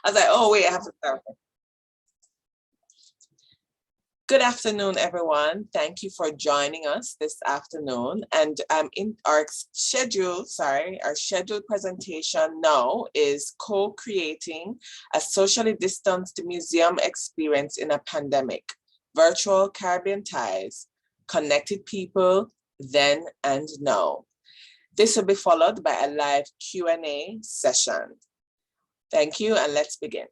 I was like, oh wait, I have to start. Good afternoon, everyone. Thank you for joining us this afternoon. And in our scheduled presentation now is co-creating a socially distanced museum experience in a pandemic, virtual Caribbean ties, connected people then and now. This will be followed by a live Q&A session. Thank you, and let's begin.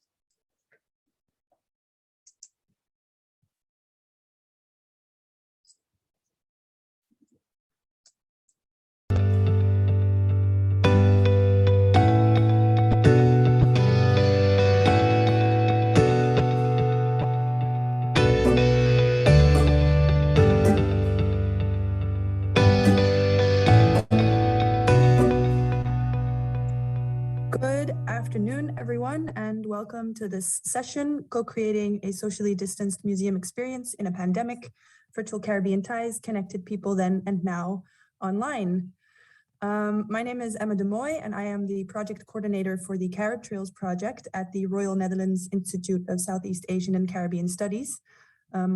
Good afternoon, everyone, and welcome to this session, Co-Creating a Socially Distanced Museum Experience in a Pandemic, Virtual Caribbean Ties, Connected People Then and Now Online. My name is Emma de Mooij, and I am the project coordinator for the Carib Trails project at the Royal Netherlands Institute of Southeast Asian and Caribbean Studies,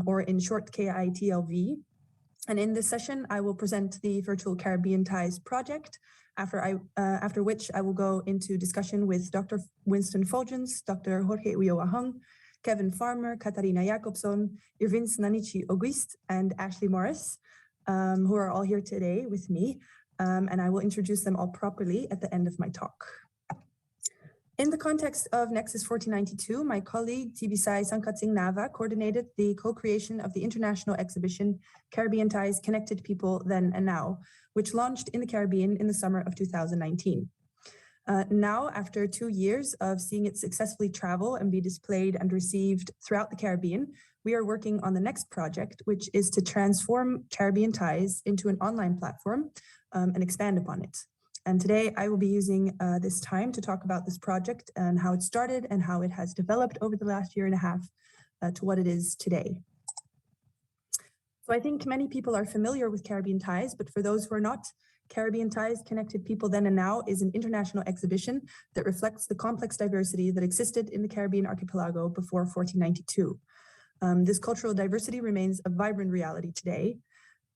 or in short, KITLV. And in this session, I will present the Virtual Caribbean Ties project, after which I will go into discussion with Dr. Winston Phulgence, Dr. Jorge Ulloa, Kevin Farmer, Katarina Jacobson, Irvine Auguiste, and Ashleigh Morris, who are all here today with me. And I will introduce them all properly at the end of my talk. In the context of Nexus 1492, my colleague Tibisai Sankatsing Nava coordinated the co-creation of the international exhibition Caribbean Ties, Connected People Then and Now, which launched in the Caribbean in the summer of 2019. Now, after 2 years of seeing it successfully travel and be displayed and received throughout the Caribbean, we are working on the next project, which is to transform Caribbean Ties into an online platform and expand upon it. And today I will be using this time to talk about this project and how it started and how it has developed over the last year and a half to what it is today. So I think many people are familiar with Caribbean Ties, but for those who are not, Caribbean Ties, Connected People Then and Now is an international exhibition that reflects the complex diversity that existed in the Caribbean archipelago before 1492. This cultural diversity remains a vibrant reality today.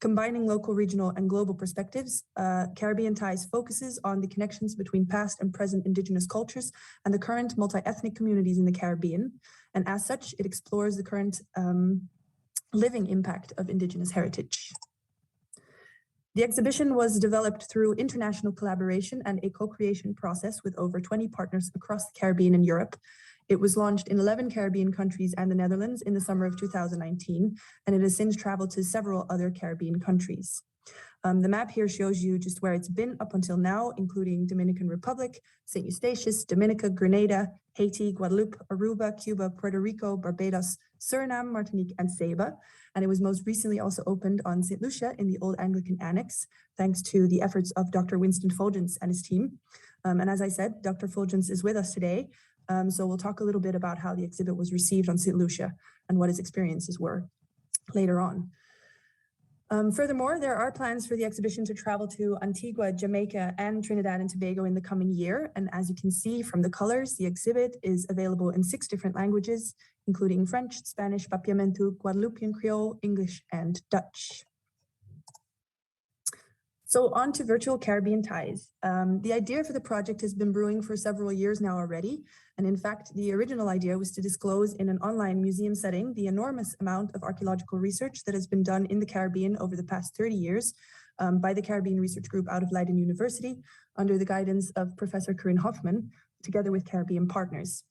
Combining local, regional, and global perspectives, Caribbean Ties focuses on the connections between past and present Indigenous cultures and the current multi-ethnic communities in the Caribbean. And as such, it explores the current living impact of Indigenous heritage. The exhibition was developed through international collaboration and a co-creation process with over 20 partners across the Caribbean and Europe. It was launched in 11 Caribbean countries and the Netherlands in the summer of 2019, and it has since traveled to several other Caribbean countries. The map here shows you just where it's been up until now, including Dominican Republic, St. Eustatius, Dominica, Grenada, Haiti, Guadeloupe, Aruba, Cuba, Puerto Rico, Barbados, Suriname, Martinique, and Saba. And it was most recently also opened on St. Lucia in the Old Anglican Annex, thanks to the efforts of Dr. Winston Phulgence and his team. And as I said, Dr. Phulgence is with us today. So we'll talk a little bit about how the exhibit was received on St. Lucia and what his experiences were later on. Furthermore, there are plans for the exhibition to travel to Antigua, Jamaica, and Trinidad and Tobago in the coming year. And as you can see from the colors, the exhibit is available in 6 different languages, including French, Spanish, Papiamentu, Guadeloupean Creole, English, and Dutch. So on to Virtual Caribbean Ties. The idea for the project has been brewing for several years now already. And in fact, the original idea was to disclose in an online museum setting the enormous amount of archaeological research that has been done in the Caribbean over the past 30 years by the Caribbean Research Group out of Leiden University under the guidance of Professor Corinne Hoffman, together with Caribbean partners.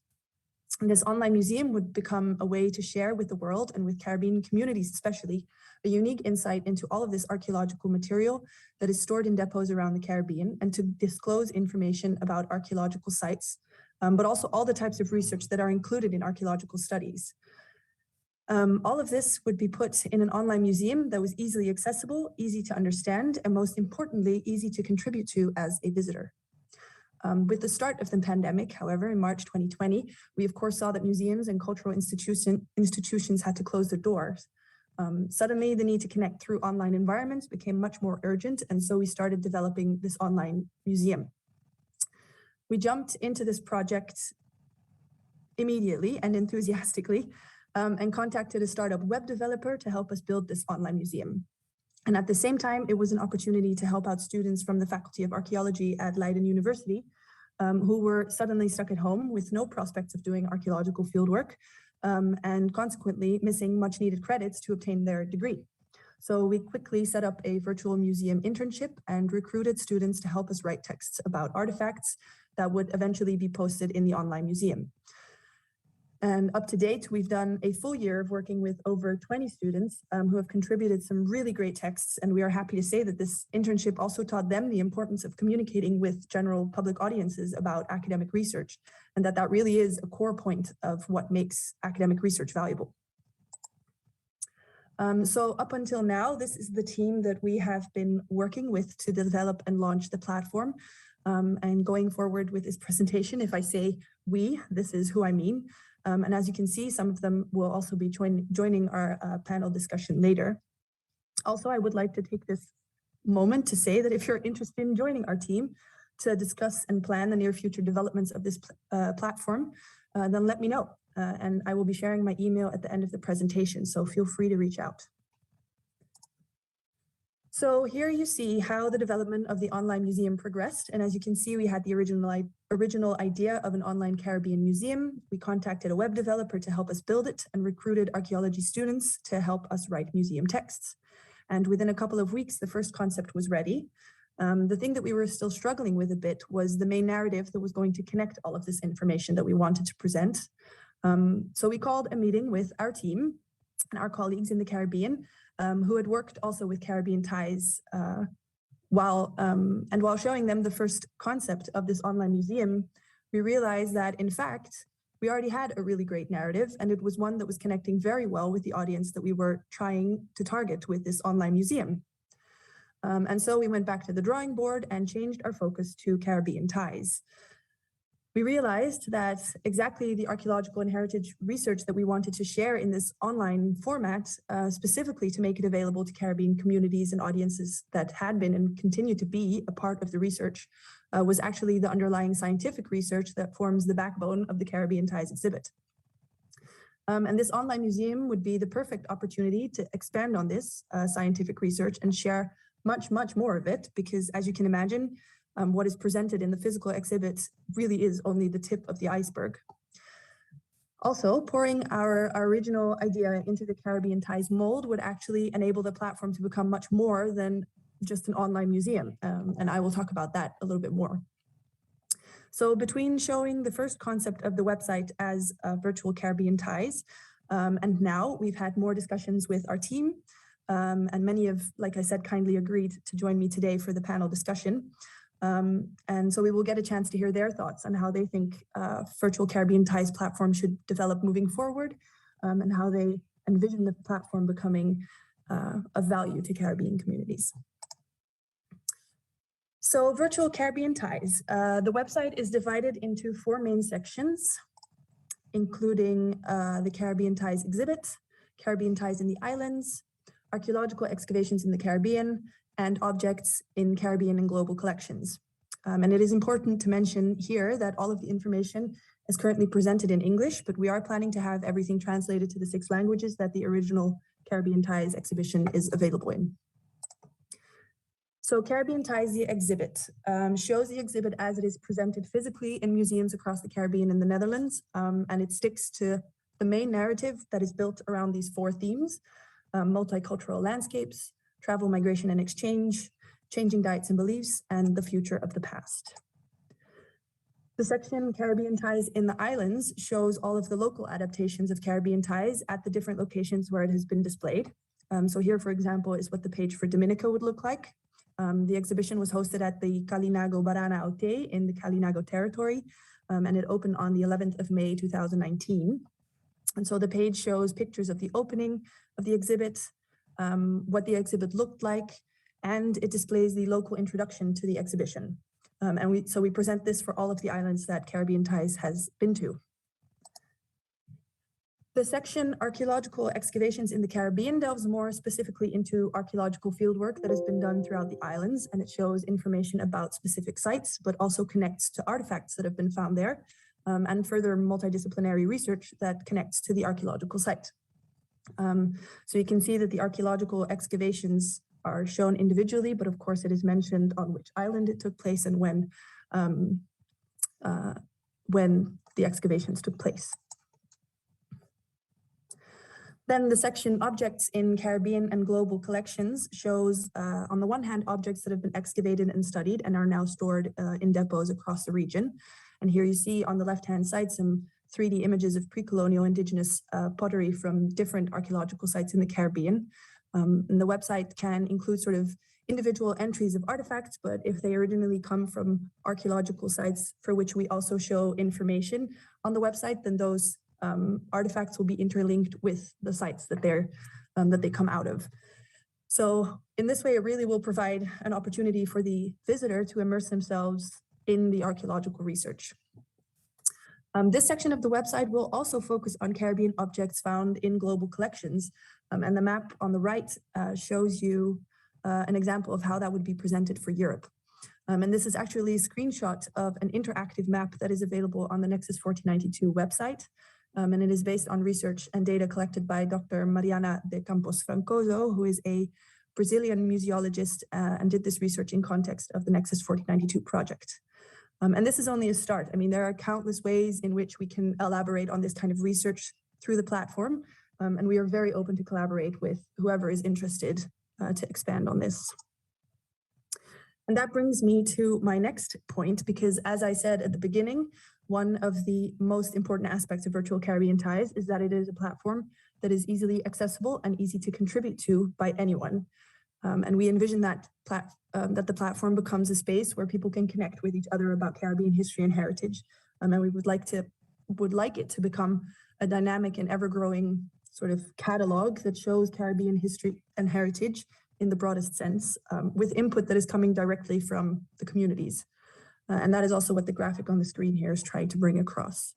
And this online museum would become a way to share with the world and with Caribbean communities especially a unique insight into all of this archaeological material that is stored in depots around the Caribbean and to disclose information about archaeological sites, but also all the types of research that are included in archaeological studies. All of this would be put in an online museum that was easily accessible, easy to understand, and most importantly, easy to contribute to as a visitor. With the start of the pandemic, however, in March 2020, we of course saw that museums and cultural institutions had to close their doors. Suddenly, the need to connect through online environments became much more urgent, and so we started developing this online museum. We jumped into this project immediately and enthusiastically and contacted a startup web developer to help us build this online museum. And at the same time, it was an opportunity to help out students from the Faculty of Archaeology at Leiden University who were suddenly stuck at home with no prospects of doing archaeological fieldwork and consequently missing much needed credits to obtain their degree. So we quickly set up a virtual museum internship and recruited students to help us write texts about artifacts that would eventually be posted in the online museum. And up to date, we've done a full year of working with over 20 students who have contributed some really great texts. And we are happy to say that this internship also taught them the importance of communicating with general public audiences about academic research, and that really is a core point of what makes academic research valuable. So up until now, this is the team that we have been working with to develop and launch the platform. And going forward with this presentation, if I say we, this is who I mean. And as you can see, some of them will also be joining our panel discussion later. Also, I would like to take this moment to say that if you're interested in joining our team to discuss and plan the near future developments of this platform, then let me know. And I will be sharing my email at the end of the presentation, so feel free to reach out. So here you see how the development of the online museum progressed. And as you can see, we had the original idea of an online Caribbean museum. We contacted a web developer to help us build it and recruited archaeology students to help us write museum texts. And within a couple of weeks, the first concept was ready. The thing that we were still struggling with a bit was the main narrative that was going to connect all of this information that we wanted to present. So we called a meeting with our team and our colleagues in the Caribbean who had worked also with Caribbean ties while showing them the first concept of this online museum, we realized that in fact, we already had a really great narrative, and it was one that was connecting very well with the audience that we were trying to target with this online museum. And so we went back to the drawing board and changed our focus to Caribbean ties. We realized that exactly the archaeological and heritage research that we wanted to share in this online format, specifically to make it available to Caribbean communities and audiences that had been and continue to be a part of the research, was actually the underlying scientific research that forms the backbone of the Caribbean Ties exhibit. And this online museum would be the perfect opportunity to expand on this scientific research and share much, much more of it, because as you can imagine, what is presented in the physical exhibits really is only the tip of the iceberg. Also, pouring our original idea into the Caribbean Ties mold would actually enable the platform to become much more than just an online museum. And I will talk about that a little bit more. So between showing the first concept of the website as virtual Caribbean Ties, and now we've had more discussions with our team, and many have, like I said, kindly agreed to join me today for the panel discussion. And so we will get a chance to hear their thoughts on how they think virtual Caribbean Ties platform should develop moving forward, and how they envision the platform becoming of value to Caribbean communities. So virtual Caribbean Ties, the website is divided into 4 main sections, including the Caribbean Ties exhibit, Caribbean Ties in the islands, archaeological excavations in the Caribbean, and objects in Caribbean and global collections. And it is important to mention here that all of the information is currently presented in English, but we are planning to have everything translated to the 6 languages that the original Caribbean Ties exhibition is available in. So Caribbean Ties, the exhibit, shows the exhibit as it is presented physically in museums across the Caribbean and the Netherlands, and it sticks to the main narrative that is built around these 4 themes: multicultural landscapes, travel, migration, and exchange, changing diets and beliefs, and the future of the past. The section Caribbean Ties in the Islands shows all of the local adaptations of Caribbean Ties at the different locations where it has been displayed. So here, for example, is what the page for Dominica would look like. The exhibition was hosted at the Kalinago Barana Aute in the Kalinago territory, and it opened on the 11th of May, 2019. And so the page shows pictures of the opening of the exhibit, what the exhibit looked like, and it displays the local introduction to the exhibition. So we present this for all of the islands that Caribbean Ties has been to. The section Archaeological Excavations in the Caribbean delves more specifically into archaeological fieldwork that has been done throughout the islands, and it shows information about specific sites, but also connects to artifacts that have been found there, and further multidisciplinary research that connects to the archaeological site. So you can see that the archaeological excavations are shown individually, but of course it is mentioned on which island it took place and when the excavations took place. Then the section Objects in Caribbean and Global Collections shows, on the one hand, objects that have been excavated and studied and are now stored in depots across the region. And here you see on the left-hand side some 3D images of pre-colonial indigenous pottery from different archaeological sites in the Caribbean. And the website can include sort of individual entries of artifacts, but if they originally come from archaeological sites for which we also show information on the website, then those artifacts will be interlinked with the sites that they come out of. So in this way, it really will provide an opportunity for the visitor to immerse themselves in the archaeological research. This section of the website will also focus on Caribbean objects found in global collections. And the map on the right shows you an example of how that would be presented for Europe. And this is actually a screenshot of an interactive map that is available on the Nexus 1492 website. And it is based on research and data collected by Dr. Mariana de Campos Francoso, who is a Brazilian museologist and did this research in context of the Nexus 1492 project. And this is only a start. I mean, there are countless ways in which we can elaborate on this kind of research through the platform. And we are very open to collaborate with whoever is interested to expand on this. And that brings me to my next point, because as I said at the beginning, one of the most important aspects of Virtual Caribbean Ties is that it is a platform that is easily accessible and easy to contribute to by anyone. And we envision that the platform becomes a space where people can connect with each other about Caribbean history and heritage. And we would like it to become a dynamic and ever-growing sort of catalog that shows Caribbean history and heritage in the broadest sense, with input that is coming directly from the communities. And that is also what the graphic on the screen here is trying to bring across.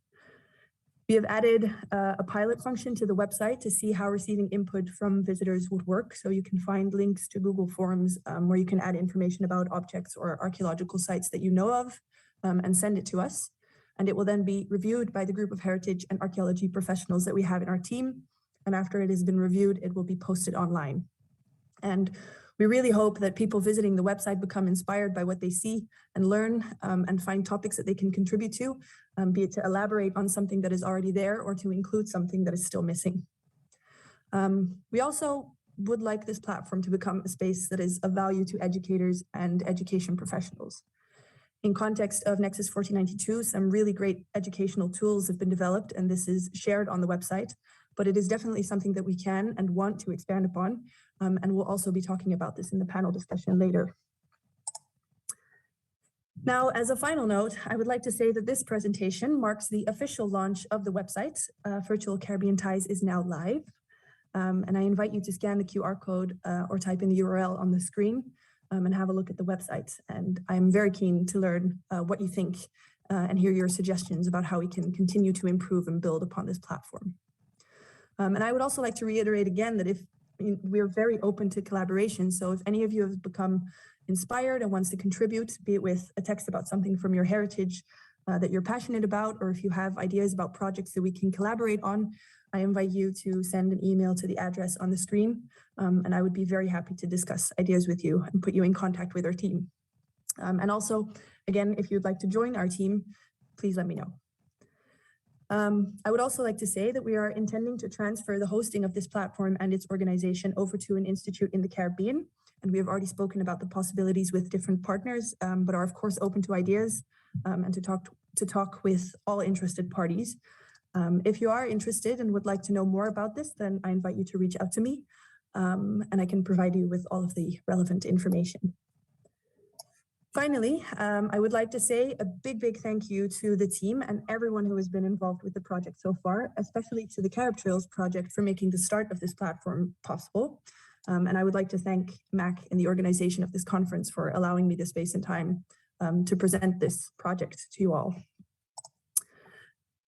We have added a pilot function to the website to see how receiving input from visitors would work. So you can find links to Google Forms where you can add information about objects or archaeological sites that you know of and send it to us. And it will then be reviewed by the group of heritage and archaeology professionals that we have in our team. And after it has been reviewed, it will be posted online. And we really hope that people visiting the website become inspired by what they see and learn and find topics that they can contribute to, be it to elaborate on something that is already there or to include something that is still missing. We also would like this platform to become a space that is of value to educators and education professionals. In context of Nexus 1492, some really great educational tools have been developed, and this is shared on the website, but it is definitely something that we can and want to expand upon. And we'll also be talking about this in the panel discussion later. Now, as a final note, I would like to say that this presentation marks the official launch of the website. Virtual Caribbean Ties is now live. And I invite you to scan the QR code or type in the URL on the screen and have a look at the website. And I'm very keen to learn what you think and hear your suggestions about how we can continue to improve and build upon this platform. And I would also like to reiterate again that we're very open to collaboration. So if any of you have become inspired and wants to contribute, be it with a text about something from your heritage that you're passionate about, or if you have ideas about projects that we can collaborate on, I invite you to send an email to the address on the screen. And I would be very happy to discuss ideas with you and put you in contact with our team. And also, again, if you'd like to join our team, please let me know. I would also like to say that we are intending to transfer the hosting of this platform and its organization over to an institute in the Caribbean. And we have already spoken about the possibilities with different partners, but are of course open to ideas and to talk with all interested parties. If you are interested and would like to know more about this, then I invite you to reach out to me and I can provide you with all of the relevant information. Finally, I would like to say a big thank you to the team and everyone who has been involved with the project so far, especially to the Carib Trails project for making the start of this platform possible. And I would like to thank MAC and the organization of this conference for allowing me the space and time to present this project to you all.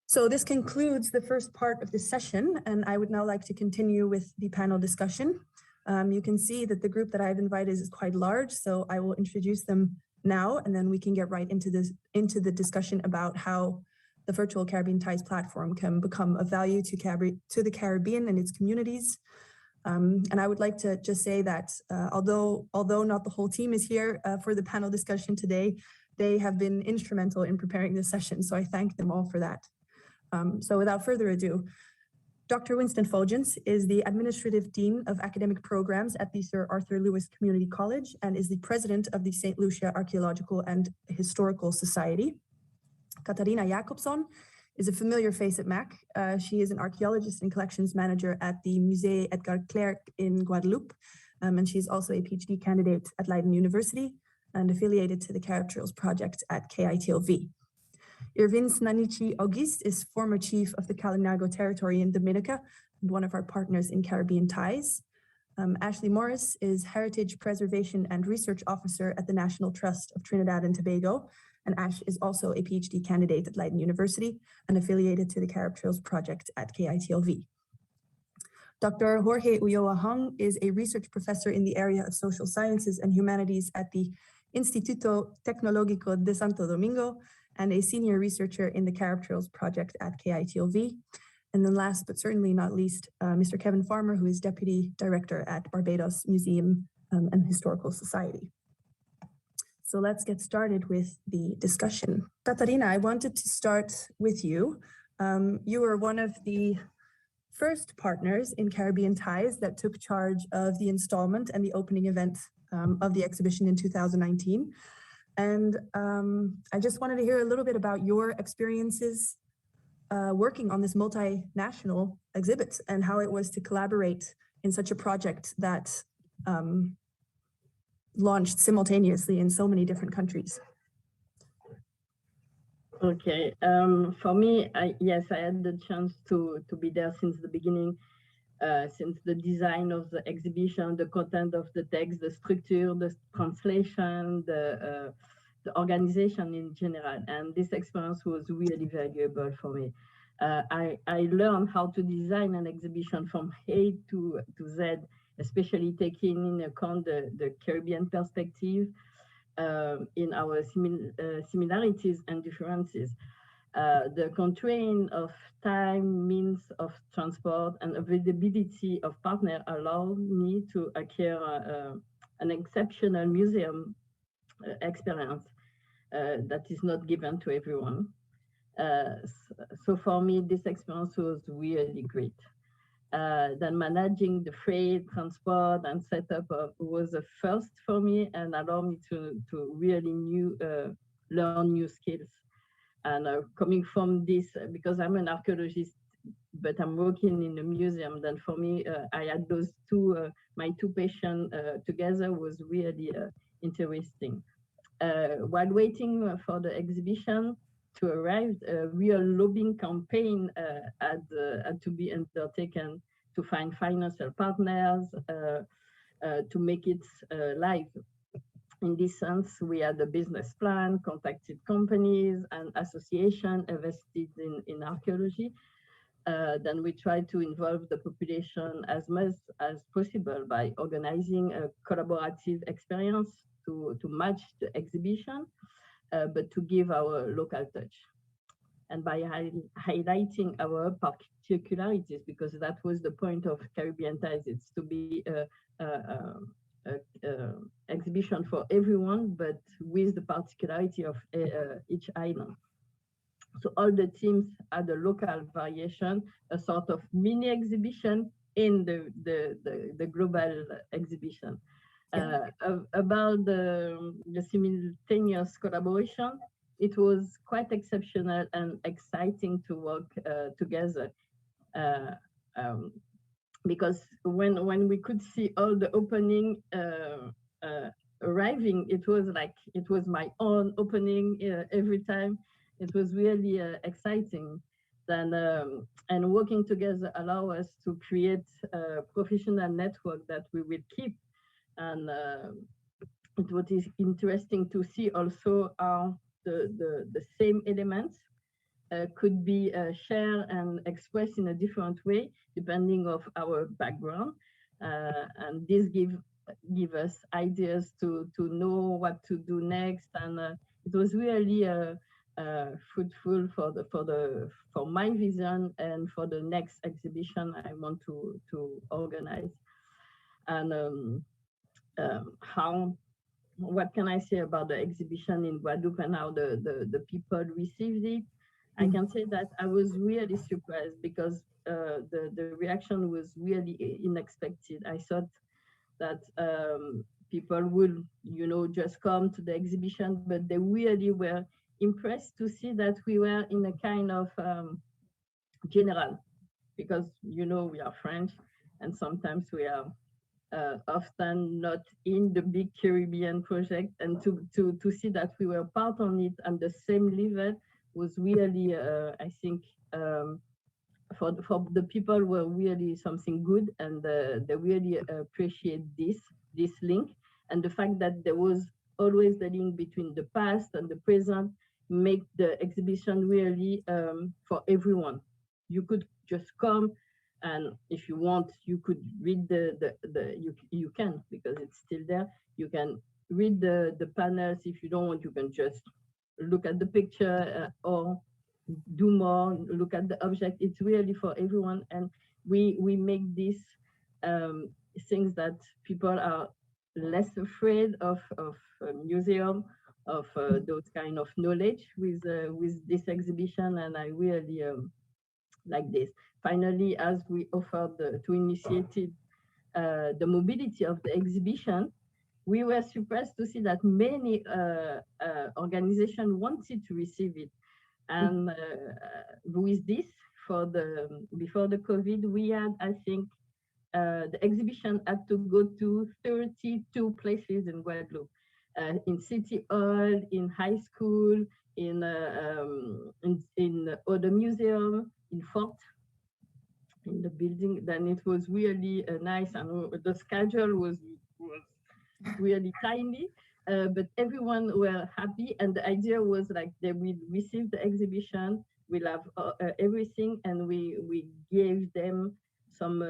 So this concludes the first part of this session, and I would now like to continue with the panel discussion. You can see that the group that I've invited is quite large, so I will introduce them now, and then we can get right into the discussion about how the virtual Caribbean Ties platform can become of value to the Caribbean and its communities. And I would like to just say that although not the whole team is here for the panel discussion today, they have been instrumental in preparing this session. So I thank them all for that. So without further ado, Dr. Winston Phulgence is the Administrative Dean of Academic Programs at the Sir Arthur Lewis Community College and is the President of the St. Lucia Archaeological and Historical Society. Katarina Jacobson is a familiar face at MAC. She is an archaeologist and collections manager at the Musée Edgar Clerc in Guadeloupe. And she's also a PhD candidate at Leiden University and affiliated to the Carib Trails project at KITLV. Irvine Auguiste is former chief of the Kalinago territory in Dominica and one of our partners in Caribbean Ties. Ashleigh Morris is Heritage Preservation and Research Officer at the National Trust of Trinidad and Tobago. And Ash is also a PhD candidate at Leiden University and affiliated to the Carib Trails project at KITLV. Dr. Jorge Ulloa is a research professor in the area of social sciences and humanities at the Instituto Tecnológico de Santo Domingo and a senior researcher in the Carib Trails project at KITLV. And then last but certainly not least, Mr. Kevin Farmer, who is Deputy Director at Barbados Museum and Historical Society. So let's get started with the discussion. Katarina, I wanted to start with you. You were one of the first partners in Caribbean Ties that took charge of the installment and the opening event of the exhibition in 2019. And I just wanted to hear a little bit about your experiences working on this multinational exhibit and how it was to collaborate in such a project that launched simultaneously in so many different countries. Okay, for me, yes, I had the chance to be there since the beginning, since the design of the exhibition, the content of the text, the structure, the translation, the organization in general. And this experience was really valuable for me. I learned how to design an exhibition from A to Z, especially taking into account the Caribbean perspective in our similarities and differences. The constraint of time, means of transport, and availability of partner allowed me to acquire an exceptional museum experience that is not given to everyone. So for me, this experience was really great. Then managing the freight, transport, and setup was a first for me and allowed me to really learn new skills. And coming from this, because I'm an archaeologist, but I'm working in a museum, then for me, I had those two, my two passions together was really interesting. While waiting for the exhibition to arrive, a real lobbying campaign had to be undertaken to find financial partners to make it live. In this sense, we had a business plan, contacted companies and associations invested in archaeology. Then we tried to involve the population as much as possible by organizing a collaborative experience to match the exhibition, but to give our local touch. And by highlighting our particularities, because that was the point of Caribbean Ties, it's to be exhibition for everyone, but with the particularity of each island. So all the teams had a local variation, a sort of mini exhibition in the global exhibition. About the simultaneous collaboration, it was quite exceptional and exciting to work together. Because when we could see all the opening arriving, it was my own opening every time. It was really exciting. Then and working together allow us to create a professional network that we will keep. And what is interesting to see also how the same elements could be shared and expressed in a different way depending of our background, and this give us ideas to know what to do next. And it was really fruitful for my vision and for the next exhibition I want to organize. And what can I say about the exhibition in Guadeloupe and how the people received it? I can say that I was really surprised because the reaction was really unexpected. I thought that people would, just come to the exhibition, but they really were impressed to see that we were in a kind of general, because, we are French and sometimes we are often not in the big Caribbean project, and to see that we were part of it and the same level was really, I think, for the people were really something good, and they really appreciate this link, and the fact that there was always the link between the past and the present make the exhibition really for everyone. You could just come, and if you want, you could read you can, because it's still there. You can read the panels. If you don't want, you can just look at the picture or do more, look at the object. It's really for everyone, and we make these things that people are less afraid of a museum, of those kind of knowledge with this exhibition, and I really like this. Finally, as we offered to initiate the mobility of the exhibition, we were surprised to see that many organizations wanted to receive it. And with this, before the COVID, we had, I think, the exhibition had to go to 32 places in Guadeloupe, in City Hall, in high school, in other museum, in Fort, in the building. Then it was really nice, and the schedule was really tiny. But everyone were happy, and the idea was like they will receive the exhibition, we'll have everything, and we gave them some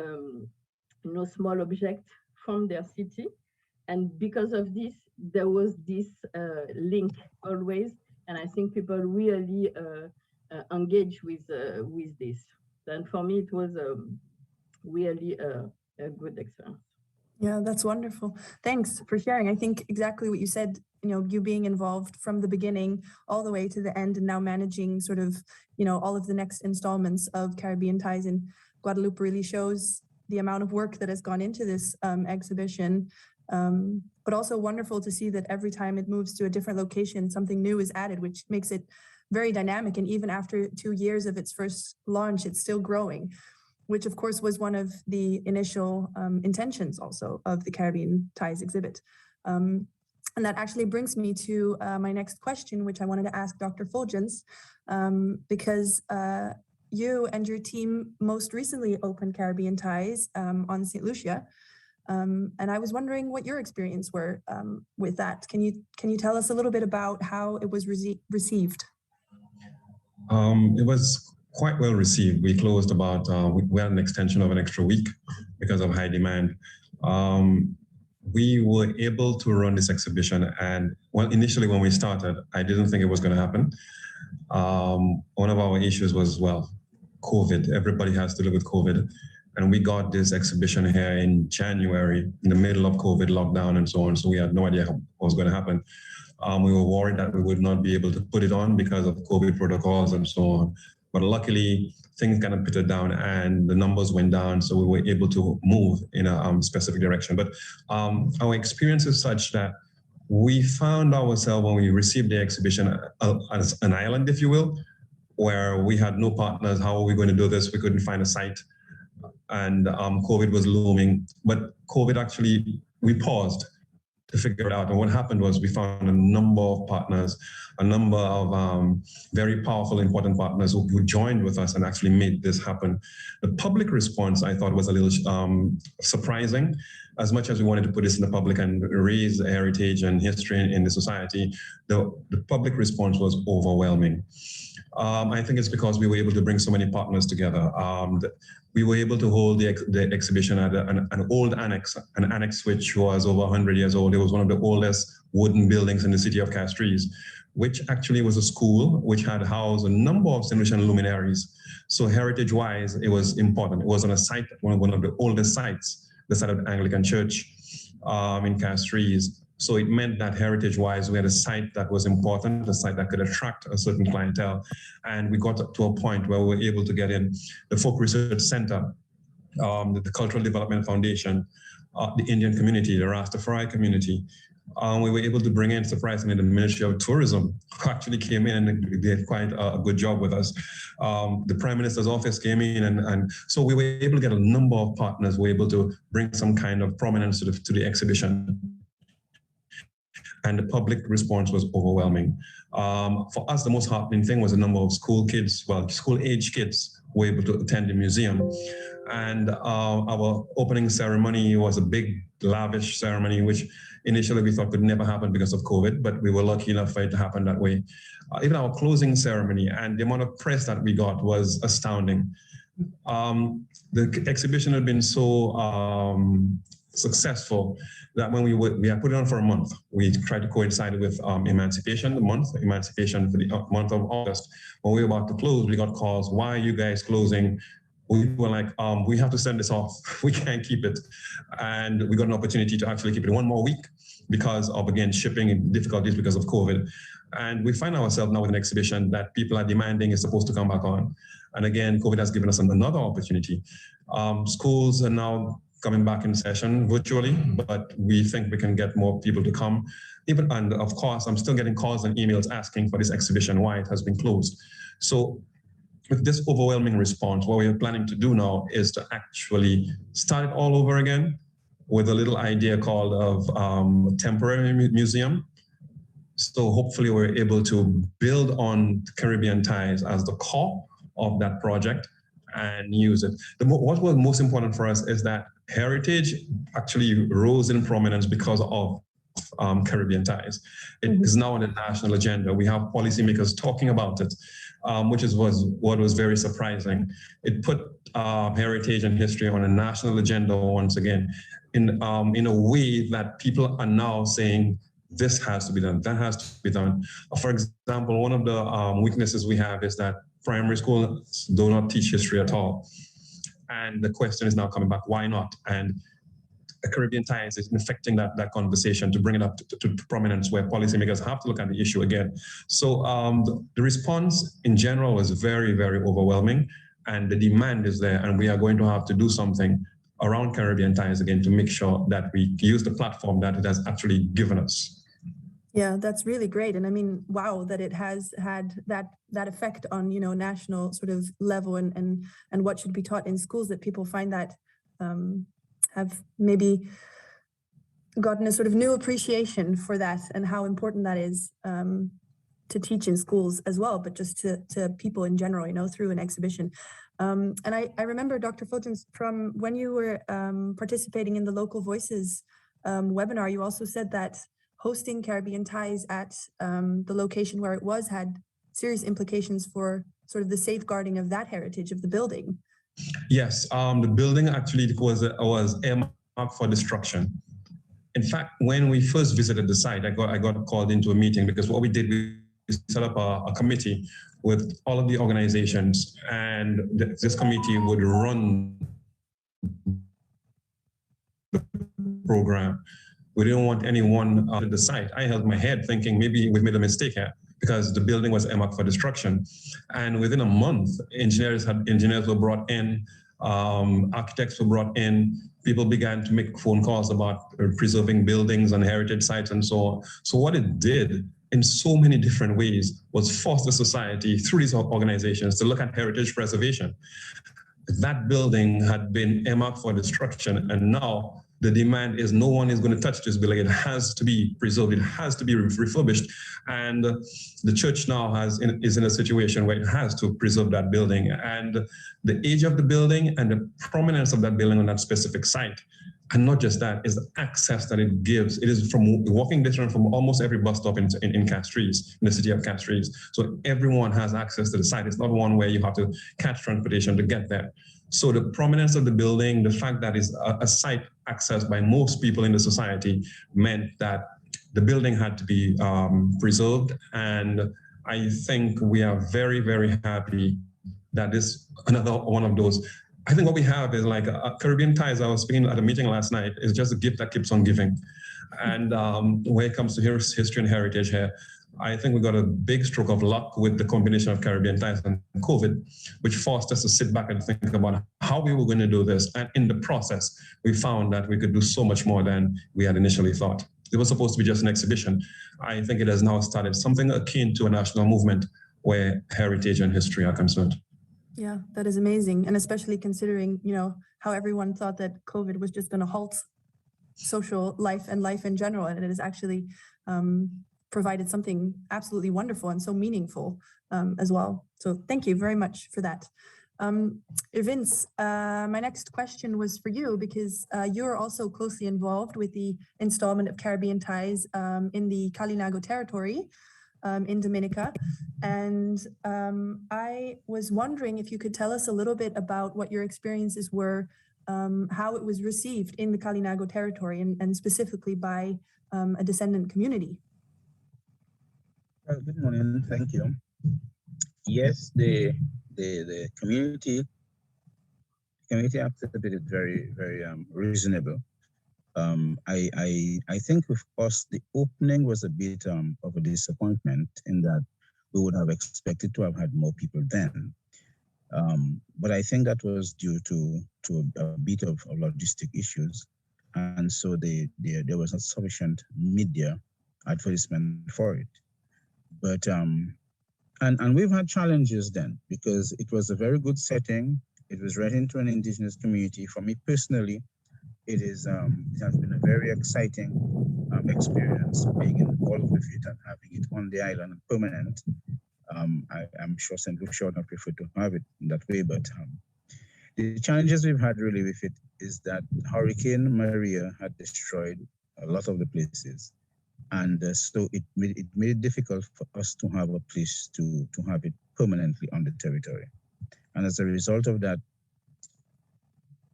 small object from their city, and because of this, there was this link always, and I think people really engage with this. And for me, it was really a good experience. Yeah, that's wonderful. Thanks for sharing. I think exactly what you said, you being involved from the beginning all the way to the end, and now managing sort of, all of the next installments of Caribbean Ties in Guadeloupe really shows the amount of work that has gone into this exhibition. But also wonderful to see that every time it moves to a different location, something new is added, which makes it very dynamic. And even after 2 years of its first launch, it's still growing, which of course was one of the initial intentions also of the Caribbean Ties exhibit. And that actually brings me to my next question, which I wanted to ask Dr. Phulgence, because you and your team most recently opened Caribbean Ties on St. Lucia. And I was wondering what your experience were with that. Can you tell us a little bit about how it was received? It was quite well received. We closed about, we had an extension of an extra week because of high demand. We were able to run this exhibition, and well, initially when we started, I didn't think it was going to happen. One of our issues was, well, COVID. Everybody has to live with COVID. And we got this exhibition here in January, in the middle of COVID lockdown and so on. So we had no idea what was going to happen. We were worried that we would not be able to put it on because of COVID protocols and so on. But luckily, things kind of pitted down and the numbers went down, so we were able to move in a specific direction. But our experience is such that we found ourselves, when we received the exhibition, as an island, if you will, where we had no partners. How are we going to do this? We couldn't find a site. And COVID was looming. But COVID actually, we paused to figure it out. And what happened was we found a number of partners, a number of very powerful, important partners who joined with us and actually made this happen. The public response, I thought, was a little surprising. As much as we wanted to put this in the public and raise heritage and history in the society, the public response was overwhelming. I think it's because we were able to bring so many partners together. We were able to hold the exhibition at an old annex, an annex which was over 100 years old. It was one of the oldest wooden buildings in the city of Castries. which actually was a school which had housed a number of St. Lucian luminaries. So heritage-wise, it was important. It was on a site, one of the oldest sites, the site of the Anglican Church in Castries. So it meant that heritage-wise, we had a site that was important, a site that could attract a certain clientele. And we got to a point where we were able to get in the Folk Research Center, the Cultural Development Foundation, the Indian community, the Rastafari community. We were able to bring in, surprisingly, the Ministry of Tourism, who actually came in and did quite a good job with us. The Prime Minister's office came in, and so we were able to get a number of partners who were able to bring some kind of prominence to the exhibition. And the public response was overwhelming. For us, the most heartening thing was the number of school kids, well, school-age kids who were able to attend the museum. And our opening ceremony was a big, lavish ceremony, which initially we thought could never happen because of COVID, but we were lucky enough for it to happen that way. Even our closing ceremony and the amount of press that we got was astounding. The exhibition had been so successful that when we had put it on for a month, we tried to coincide with Emancipation for the month of August. When we were about to close, we got calls, why are you guys closing? We were like, we have to send this off. We can't keep it. And we got an opportunity to actually keep it one more week because of, again, shipping and difficulties because of COVID. And we find ourselves now with an exhibition that people are demanding is supposed to come back on. And again, COVID has given us another opportunity. Schools are now coming back in session virtually, but we think we can get more people to come. And of course, I'm still getting calls and emails asking for this exhibition, why it has been closed. So with this overwhelming response, what we are planning to do now is to actually start it all over again with a little idea called of temporary museum. So hopefully we're able to build on Caribbean ties as the core of that project and use it. What was most important for us is that heritage actually rose in prominence because of Caribbean ties. It is now on the national agenda. We have policymakers talking about it, which was what was very surprising. It put heritage and history on a national agenda once again, in a way that people are now saying, this has to be done, that has to be done. For example, one of the weaknesses we have is that primary schools do not teach history at all. And the question is now coming back, why not? And Caribbean ties is affecting that conversation to bring it up to prominence where policymakers have to look at the issue again. So the response in general was very, very overwhelming, and the demand is there, and we are going to have to do something around Caribbean ties again to make sure that we use the platform that it has actually given us. Yeah, that's really great. And I mean, wow, that it has had that effect on, national sort of level and what should be taught in schools, that people find that have maybe gotten a sort of new appreciation for that and how important that is to teach in schools as well, but just to people in general, through an exhibition. And I remember, Dr. Phulgence, from when you were participating in the Local Voices webinar, you also said that hosting Caribbean ties at the location where it was had serious implications for sort of the safeguarding of that heritage of the building. Yes, the building actually was earmarked for destruction. In fact, when we first visited the site, I got called into a meeting because what we did, we set up a committee with all of the organizations, and this committee would run the program. We didn't want anyone at the site. I held my head thinking maybe we made a mistake here because the building was earmarked for destruction. And within a month, engineers were brought in, architects were brought in, people began to make phone calls about preserving buildings and heritage sites and so on. So what it did in so many different ways was force the society through these organizations to look at heritage preservation. That building had been earmarked for destruction, and now the demand is no one is going to touch this building. It has to be preserved. It has to be refurbished. And the church now is in a situation where it has to preserve that building. And the age of the building and the prominence of that building on that specific site, and not just that, is the access that it gives. It is from walking distance from almost every bus stop in Castries, in the city of Castries. So everyone has access to the site. It's not one where you have to catch transportation to get there. So the prominence of the building, the fact that it's a site accessed by most people in the society, meant that the building had to be preserved. And I think we are very, very happy that this another one of those. I think what we have is like Caribbean Ties. I was speaking at a meeting last night. Is just a gift that keeps on giving. And when it comes to history and heritage here, I think we got a big stroke of luck with the combination of Caribbean Ties and COVID, which forced us to sit back and think about how we were going to do this. And in the process, we found that we could do so much more than we had initially thought. It was supposed to be just an exhibition. I think it has now started something akin to a national movement where heritage and history are concerned. Yeah, that is amazing. And especially considering, you know, how everyone thought that COVID was just going to halt social life and life in general. And it has actually provided something absolutely wonderful and so meaningful as well. So thank you very much for that. Vince, my next question was for you because you're also closely involved with the installment of Caribbean Ties in the Kalinago territory in Dominica. And I was wondering if you could tell us a little bit about what your experiences were, how it was received in the Kalinago territory and specifically by a descendant community. Good morning, thank you. Yes, the community accepted it very, very reasonable. I think with us, the opening was a bit of a disappointment in that we would have expected to have had more people then. But I think that was due to a bit of logistic issues. And so there was not sufficient media advertisement for it. But, and we've had challenges then because it was a very good setting. It was right into an indigenous community. For me personally, it has been a very exciting experience being involved with it and having it on the island permanent. I'm sure St. Lucia would have preferred to have it that way, but the challenges we've had really with it is that Hurricane Maria had destroyed a lot of the places. And so it made it difficult for us to have a place to have it permanently on the territory. And as a result of that,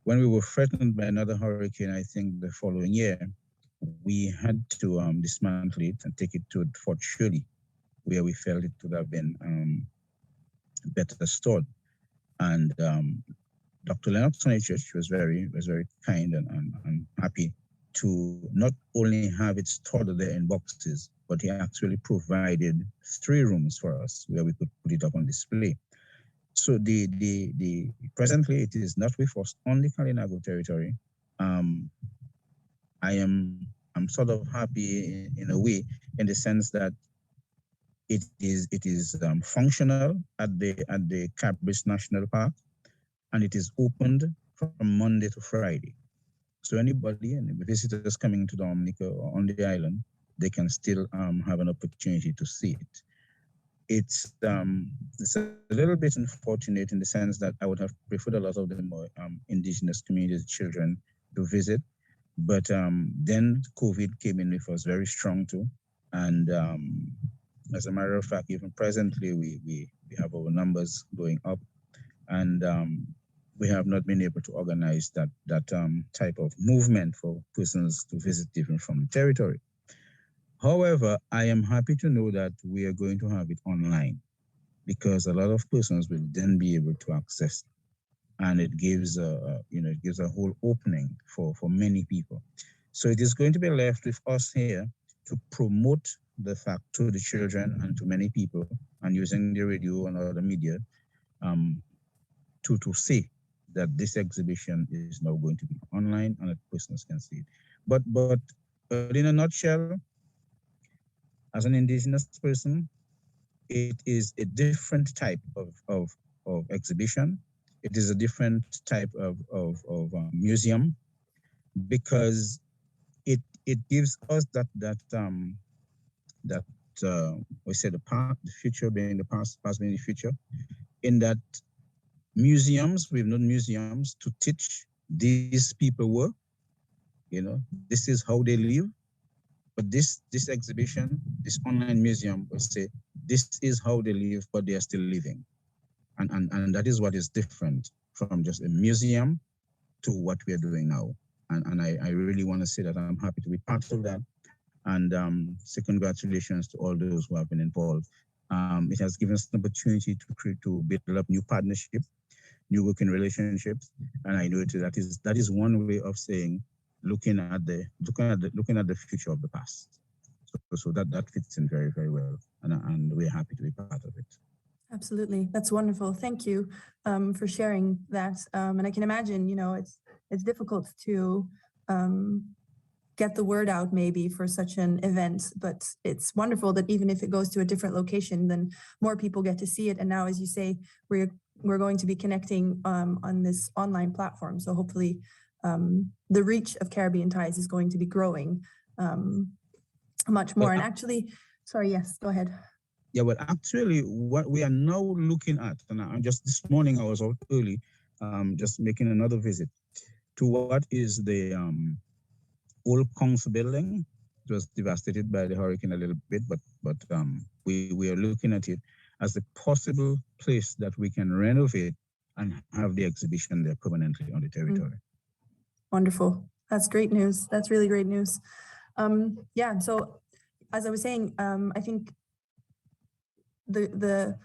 when we were threatened by another hurricane, I think the following year, we had to dismantle it and take it to Fort Shirley, where we felt it would have been better stored. And Dr. Lennox Church was very kind and happy to not only have it stored there in boxes, but he actually provided 3 rooms for us where we could put it up on display. So presently it is not with us on the Kalinago territory. I'm sort of happy in a way, in the sense that it is functional at the Carib National Park, and it is opened from Monday to Friday. So anybody and visitors coming to Dominica or on the island, they can still have an opportunity to see it. It's a little bit unfortunate in the sense that I would have preferred a lot of the more indigenous communities, children to visit, but then COVID came in with us very strong too. And as a matter of fact, even presently, we have our numbers going up, and we have not been able to organize that type of movement for persons to visit even from the territory. However, I am happy to know that we are going to have it online, because a lot of persons will then be able to access it, and it gives a whole opening for many people. So it is going to be left with us here to promote the fact to the children and to many people, and using the radio and other media to say that this exhibition is now going to be online and that persons can see it. But in a nutshell, as an indigenous person, it is a different type of exhibition. It is a different type of museum, because it gives us that we say the future being the past being the future, in that museums, we've known museums to teach these people work, this is how they live. But this exhibition, this online museum will say, this is how they live, but they are still living. And that is what is different from just a museum to what we are doing now. And I really want to say that I'm happy to be part of that. And say congratulations to all those who have been involved. It has given us an opportunity to build up new partnerships, new working relationships, and I know that is one way of saying looking at the future of the past. So that fits in very, very well, and we're happy to be part of it. Absolutely, that's wonderful. Thank you for sharing that. And I can imagine, it's difficult to get the word out maybe for such an event, but it's wonderful that even if it goes to a different location, then more people get to see it. And now, as you say, we're going to be connecting on this online platform. So hopefully the reach of Caribbean Ties is going to be growing much more. And actually, sorry, yes, go ahead. Yeah, well, actually, what we are now looking at, and just this morning I was out early, just making another visit to what is the old council building. It was devastated by the hurricane a little bit, but we are looking at it as a possible place that we can renovate and have the exhibition there permanently on the territory. Wonderful. That's great news. That's really great news. Yeah, so as I was saying, I think the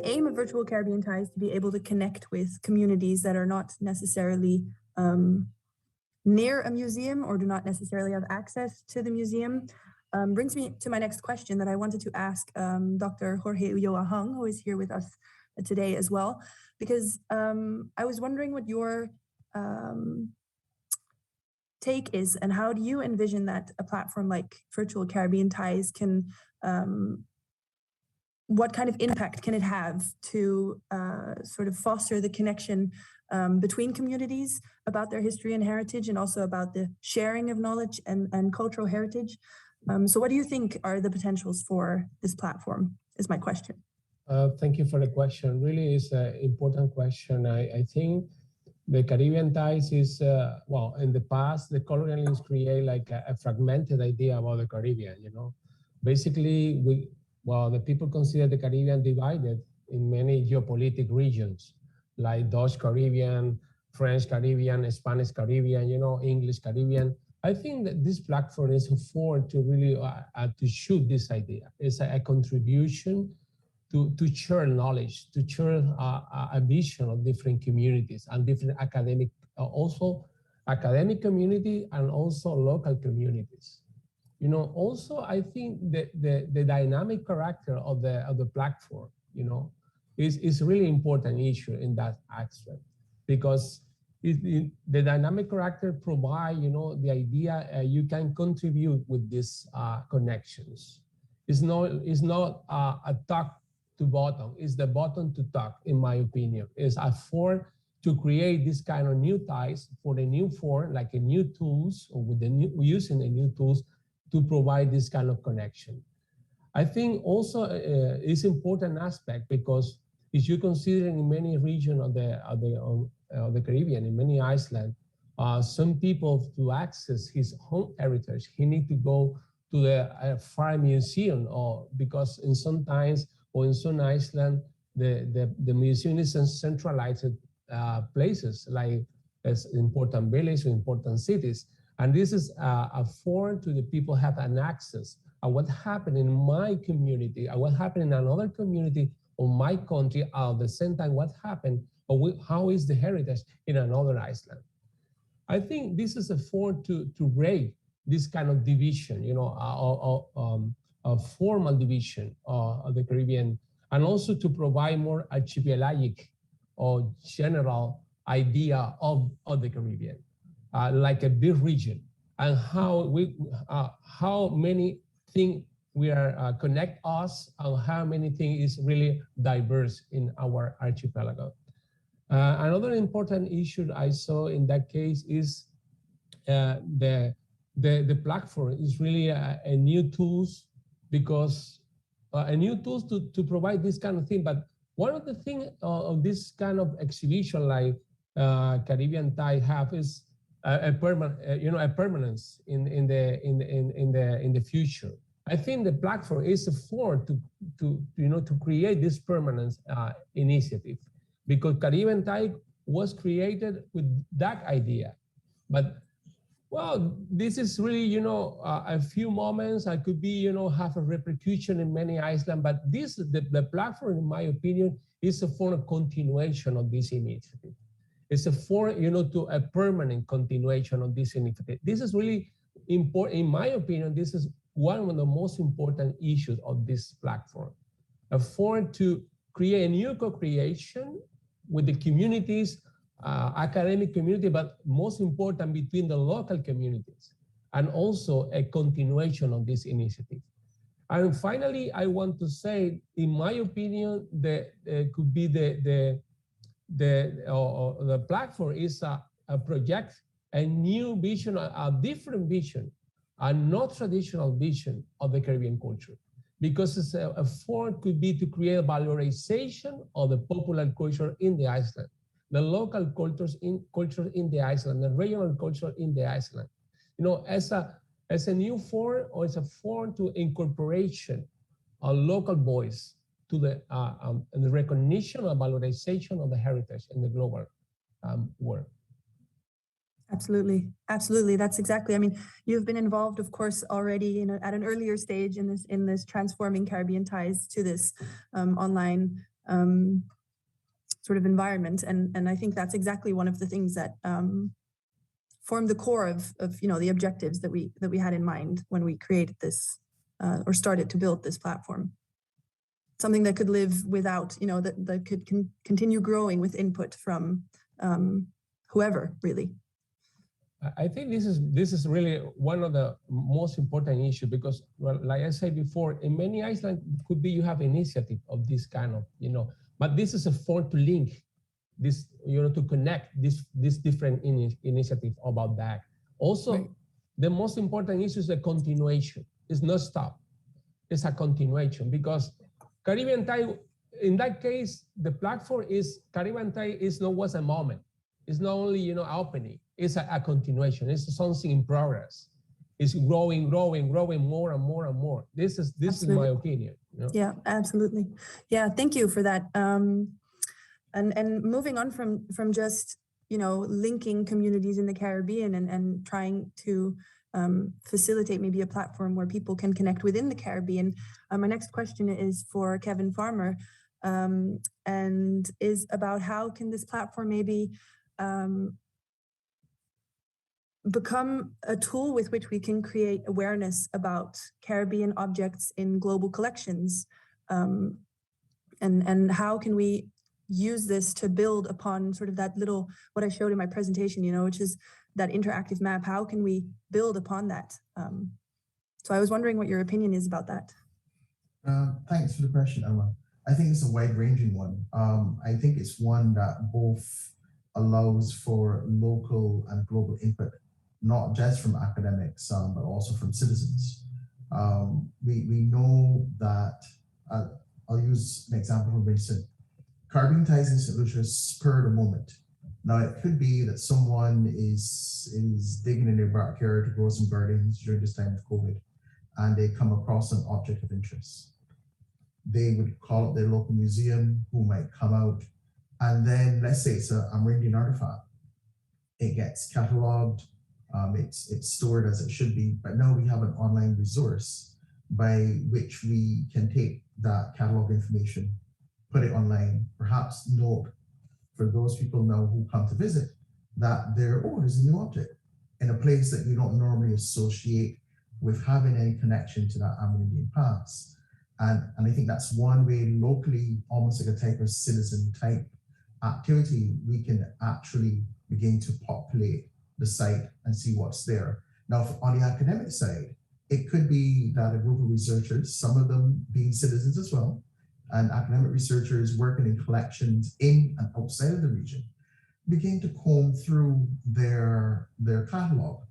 aim of Virtual Caribbean Ties is to be able to connect with communities that are not necessarily near a museum or do not necessarily have access to the museum. Brings me to my next question that I wanted to ask Dr. Jorge Ulloa, who is here with us today as well, because I was wondering what your take is, and how do you envision that a platform like Virtual Caribbean Ties can, what kind of impact can it have to sort of foster the connection between communities about their history and heritage, and also about the sharing of knowledge and cultural heritage? So what do you think are the potentials for this platform, is my question. Thank you for the question. Really is an important question. I think the Caribbean Ties is, well, in the past, the colonialists create like a fragmented idea about the Caribbean, Basically, the people consider the Caribbean divided in many geopolitical regions, like Dutch Caribbean, French Caribbean, Spanish Caribbean, English Caribbean. I think that this platform is afford to really to shoot this idea. It's a contribution to share knowledge, to share a vision of different communities and different academic, also academic community and also local communities. Also I think the dynamic character of the platform, is really important issue in that aspect, because the dynamic character provide, the idea you can contribute with these connections. It's not a top to bottom, it's the bottom to top, in my opinion. It's a form to create this kind of new ties for the new form, like a new tools, or with the new, using the new tools to provide this kind of connection. I think also it's important aspect, because if you consider in many regions of the Caribbean, in many islands, some people, to access his home heritage, he need to go to the far museum, or because in sometimes or in some island, the museum is in centralized places, like as important villages or important cities. And this is a form to the people have an access of what happened in my community, or what happened in another community of my country, at the same time what happened, or how is the heritage in another island. I think this is a form to break this kind of division, a formal division of the Caribbean, and also to provide more archipelagic or general idea of the Caribbean, like a big region, and how many things we are connect us, and how many things is really diverse in our archipelago. Another important issue I saw in that case is the platform is really a new tools, because a new tools to provide this kind of thing. But one of the things of this kind of exhibition, like Caribbean Tie have, is a permanence in the future. I think the platform is a form to create this permanence initiative, because Caribbean Tie was created with that idea. But Well, this is really, a few moments. I could be, have a repercussion in many islands, but the platform, in my opinion, is a form of continuation of this initiative. It's a form, to a permanent continuation of this initiative. This is really important, in my opinion. This is one of the most important issues of this platform. A form to create a new co-creation with the communities, academic community, but most important between the local communities, and also a continuation of this initiative. And finally, I want to say, in my opinion, could be the platform is a project, a new vision, a different vision, a not traditional vision of the Caribbean culture. Because it's a form could be to create a valorization of the popular culture in the island, the local culture in the island, the regional culture in the island. As a new form, or as a form to incorporation a local voice to the recognition and valorization of the heritage in the global world. Absolutely, absolutely. That's exactly. I mean, you've been involved, of course, already at an earlier stage in this transforming Caribbean ties to this online sort of environment, and I think that's exactly one of the things that formed the core of the objectives that we had in mind when we created this or started to build this platform. Something that could live without, that could continue growing with input from whoever, really. I think this is really one of the most important issues, because, well, like I said before, in many islands could be you have initiative of this kind of, but this is a form to link this, to connect this different initiative about that. Also, right. The most important issue is the continuation. It's not stop. It's a continuation, because Caribbean Tie, in that case, the platform is Caribbean Tie was a moment. It's not only, opening. It's a continuation. It's something in progress. It's growing more and more and more. This is my opinion. Yeah, absolutely. Yeah, thank you for that. And moving on from just linking communities in the Caribbean and trying to facilitate maybe a platform where people can connect within the Caribbean. My next question is for Kevin Farmer, and is about how can this platform maybe become a tool with which we can create awareness about Caribbean objects in global collections, and how can we use this to build upon sort of that little, what I showed in my presentation, which is that interactive map. How can we build upon that? So I was wondering what your opinion is about that. Thanks for the question, Emma. I think it's a wide-ranging one. I think it's one that both allows for local and global input, not just from academics, but also from citizens. We know that, I'll use an example from Winston. Caribbean ties in St. Lucia spur the moment. Now, it could be that someone is digging in their backyard to grow some gardens during this time of COVID, and they come across an object of interest. They would call up their local museum, who might come out, and then let's say it's a Amerindian artifact. It gets cataloged, it's stored as it should be, but now we have an online resource by which we can take that catalog information, put it online, perhaps note for those people now who come to visit that there's a new object in a place that you don't normally associate with having any connection to that Amerindian past. And I think that's one way locally, almost like a type of citizen type activity, we can actually begin to populate the site and see what's there. Now, on the academic side, it could be that a group of researchers, some of them being citizens as well, and academic researchers working in collections in and outside of the region, begin to comb through their catalog,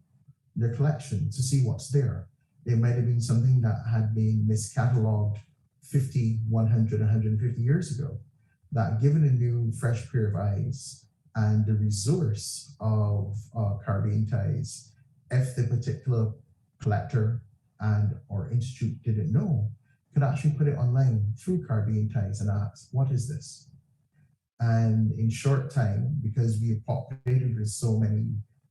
their collection, to see what's there. It might have been something that had been miscatalogued 50, 100, 150 years ago, that given a new fresh pair of eyes and the resource of Caribbean ties, if the particular collector and or institute didn't know, could actually put it online through Caribbean ties and ask, what is this? And in short time, because we have populated with so many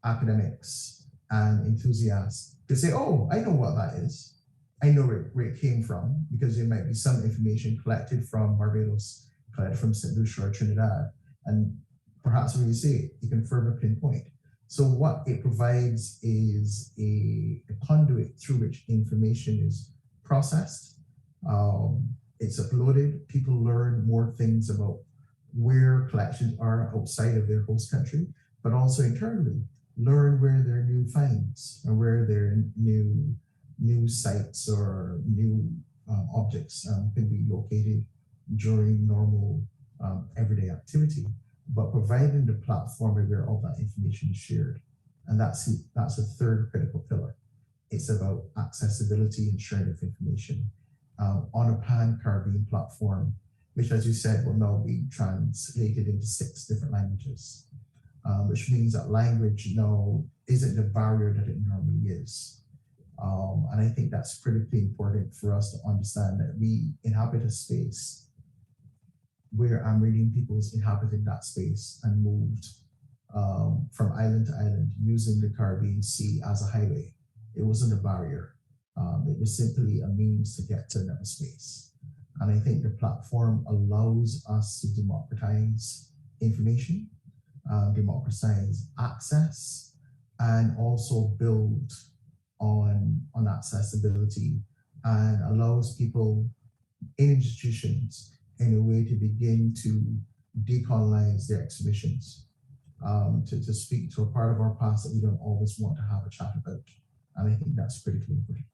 academics and enthusiasts to say, oh, I know what that is. I know where it came from, because there might be some information collected from Barbados, collected from St. Lucia or Trinidad. And perhaps when you see it, you can further pinpoint. So what it provides is a conduit through which information is processed. It's uploaded. People learn more things about where collections are outside of their host country, but also internally learn where there are new finds or where there are new sites or new objects can be located during normal everyday activity, but providing the platform where all that information is shared. And that's a third critical pillar. It's about accessibility and sharing of information on a pan-Caribbean platform, which, as you said, will now be translated into 6 different languages, which means that language now isn't the barrier that it normally is. And I think that's critically important for us to understand that we inhabit a space where I'm reading people's inhabited that space and moved from island to island using the Caribbean Sea as a highway. It wasn't a barrier. It was simply a means to get to another space. And I think the platform allows us to democratize information, democratize access, and also build on accessibility, and allows people in institutions in a way to begin to decolonize their exhibitions, to speak to a part of our past that we don't always want to have a chat about. And I think that's critically important.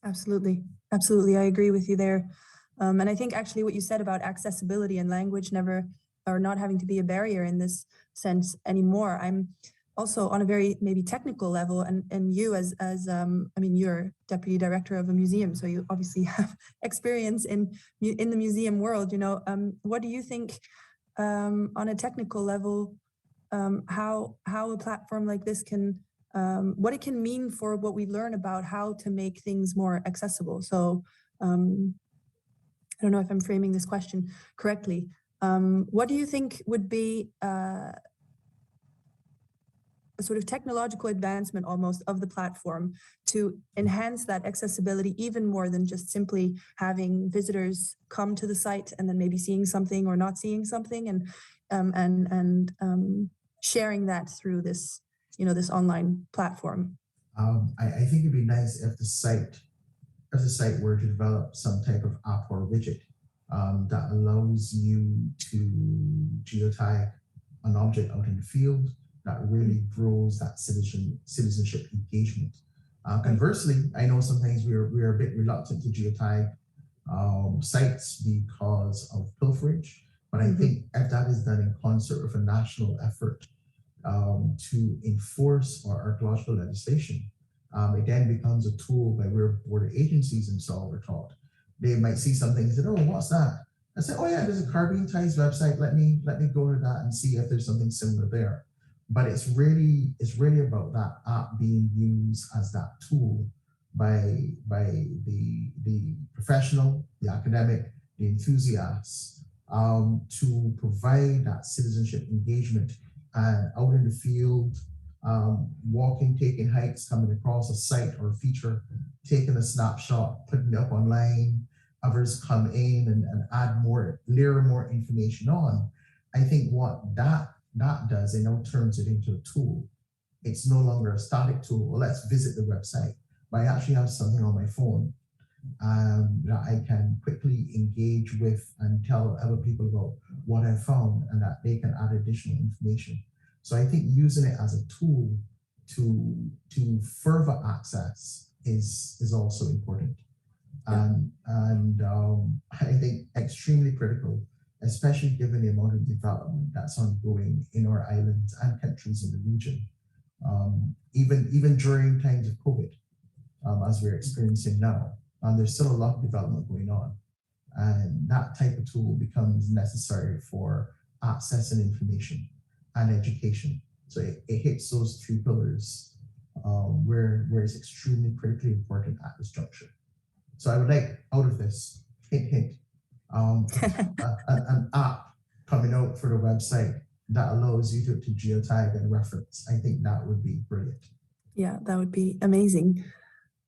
Absolutely. Absolutely. I agree with you there. And I think actually what you said about accessibility and language never, or not having to be a barrier in this sense anymore. I'm also on a very maybe technical level, and you as I mean, you're deputy director of a museum, so you obviously have experience in the museum world. You know, what do you think on a technical level, how a platform like this can, what it can mean for what we learn about how to make things more accessible? So I don't know if I'm framing this question correctly. What do you think would be a sort of technological advancement almost of the platform to enhance that accessibility even more than just simply having visitors come to the site and then maybe seeing something or not seeing something, and sharing that through this, you know, this online platform? I think it'd be nice if the site were to develop some type of app or widget that allows you to geotag an object out in the field that really grows that citizenship engagement. Conversely, I know sometimes we're a bit reluctant to geotag sites because of pilferage, but I think if that is done in concert with a national effort to enforce our archaeological legislation, it then becomes a tool by where border agencies themselves are taught. They might see something and say, oh, what's that? I say, oh yeah, there's a Caribbean Ties website. Let me go to that and see if there's something similar there. But it's really about that app being used as that tool by the professional, the academic, the enthusiasts, to provide that citizenship engagement and out in the field, walking, taking hikes, coming across a site or a feature, taking a snapshot, putting it up online. Others come in and add more, layer more information on. I think what that does, it now turns it into a tool. It's no longer a static tool. Well, let's visit the website, but I actually have something on my phone that I can quickly engage with and tell other people about what I found, and that they can add additional information. So I think using it as a tool to further access is also important. And I think extremely critical, especially given the amount of development that's ongoing in our islands and countries in the region, even during times of COVID, as we're experiencing now. There's still a lot of development going on, and that type of tool becomes necessary for accessing information and education. So it hits those 3 pillars where it's extremely critically important at this juncture. So I would like, out of this, hint, an app coming out for the website that allows you to geotag and reference. I think that would be brilliant. Yeah, that would be amazing.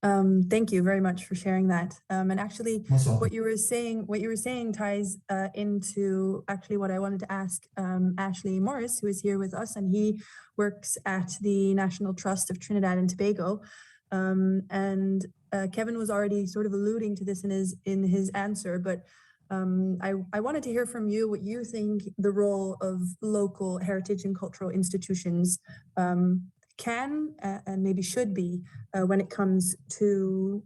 Thank you very much for sharing that. And actually, what you were saying ties into actually what I wanted to ask Ashleigh Morris, who is here with us, and he works at the National Trust of Trinidad and Tobago. And Kevin was already sort of alluding to this in his answer, but I wanted to hear from you what you think the role of local heritage and cultural institutions can and maybe should be when it comes to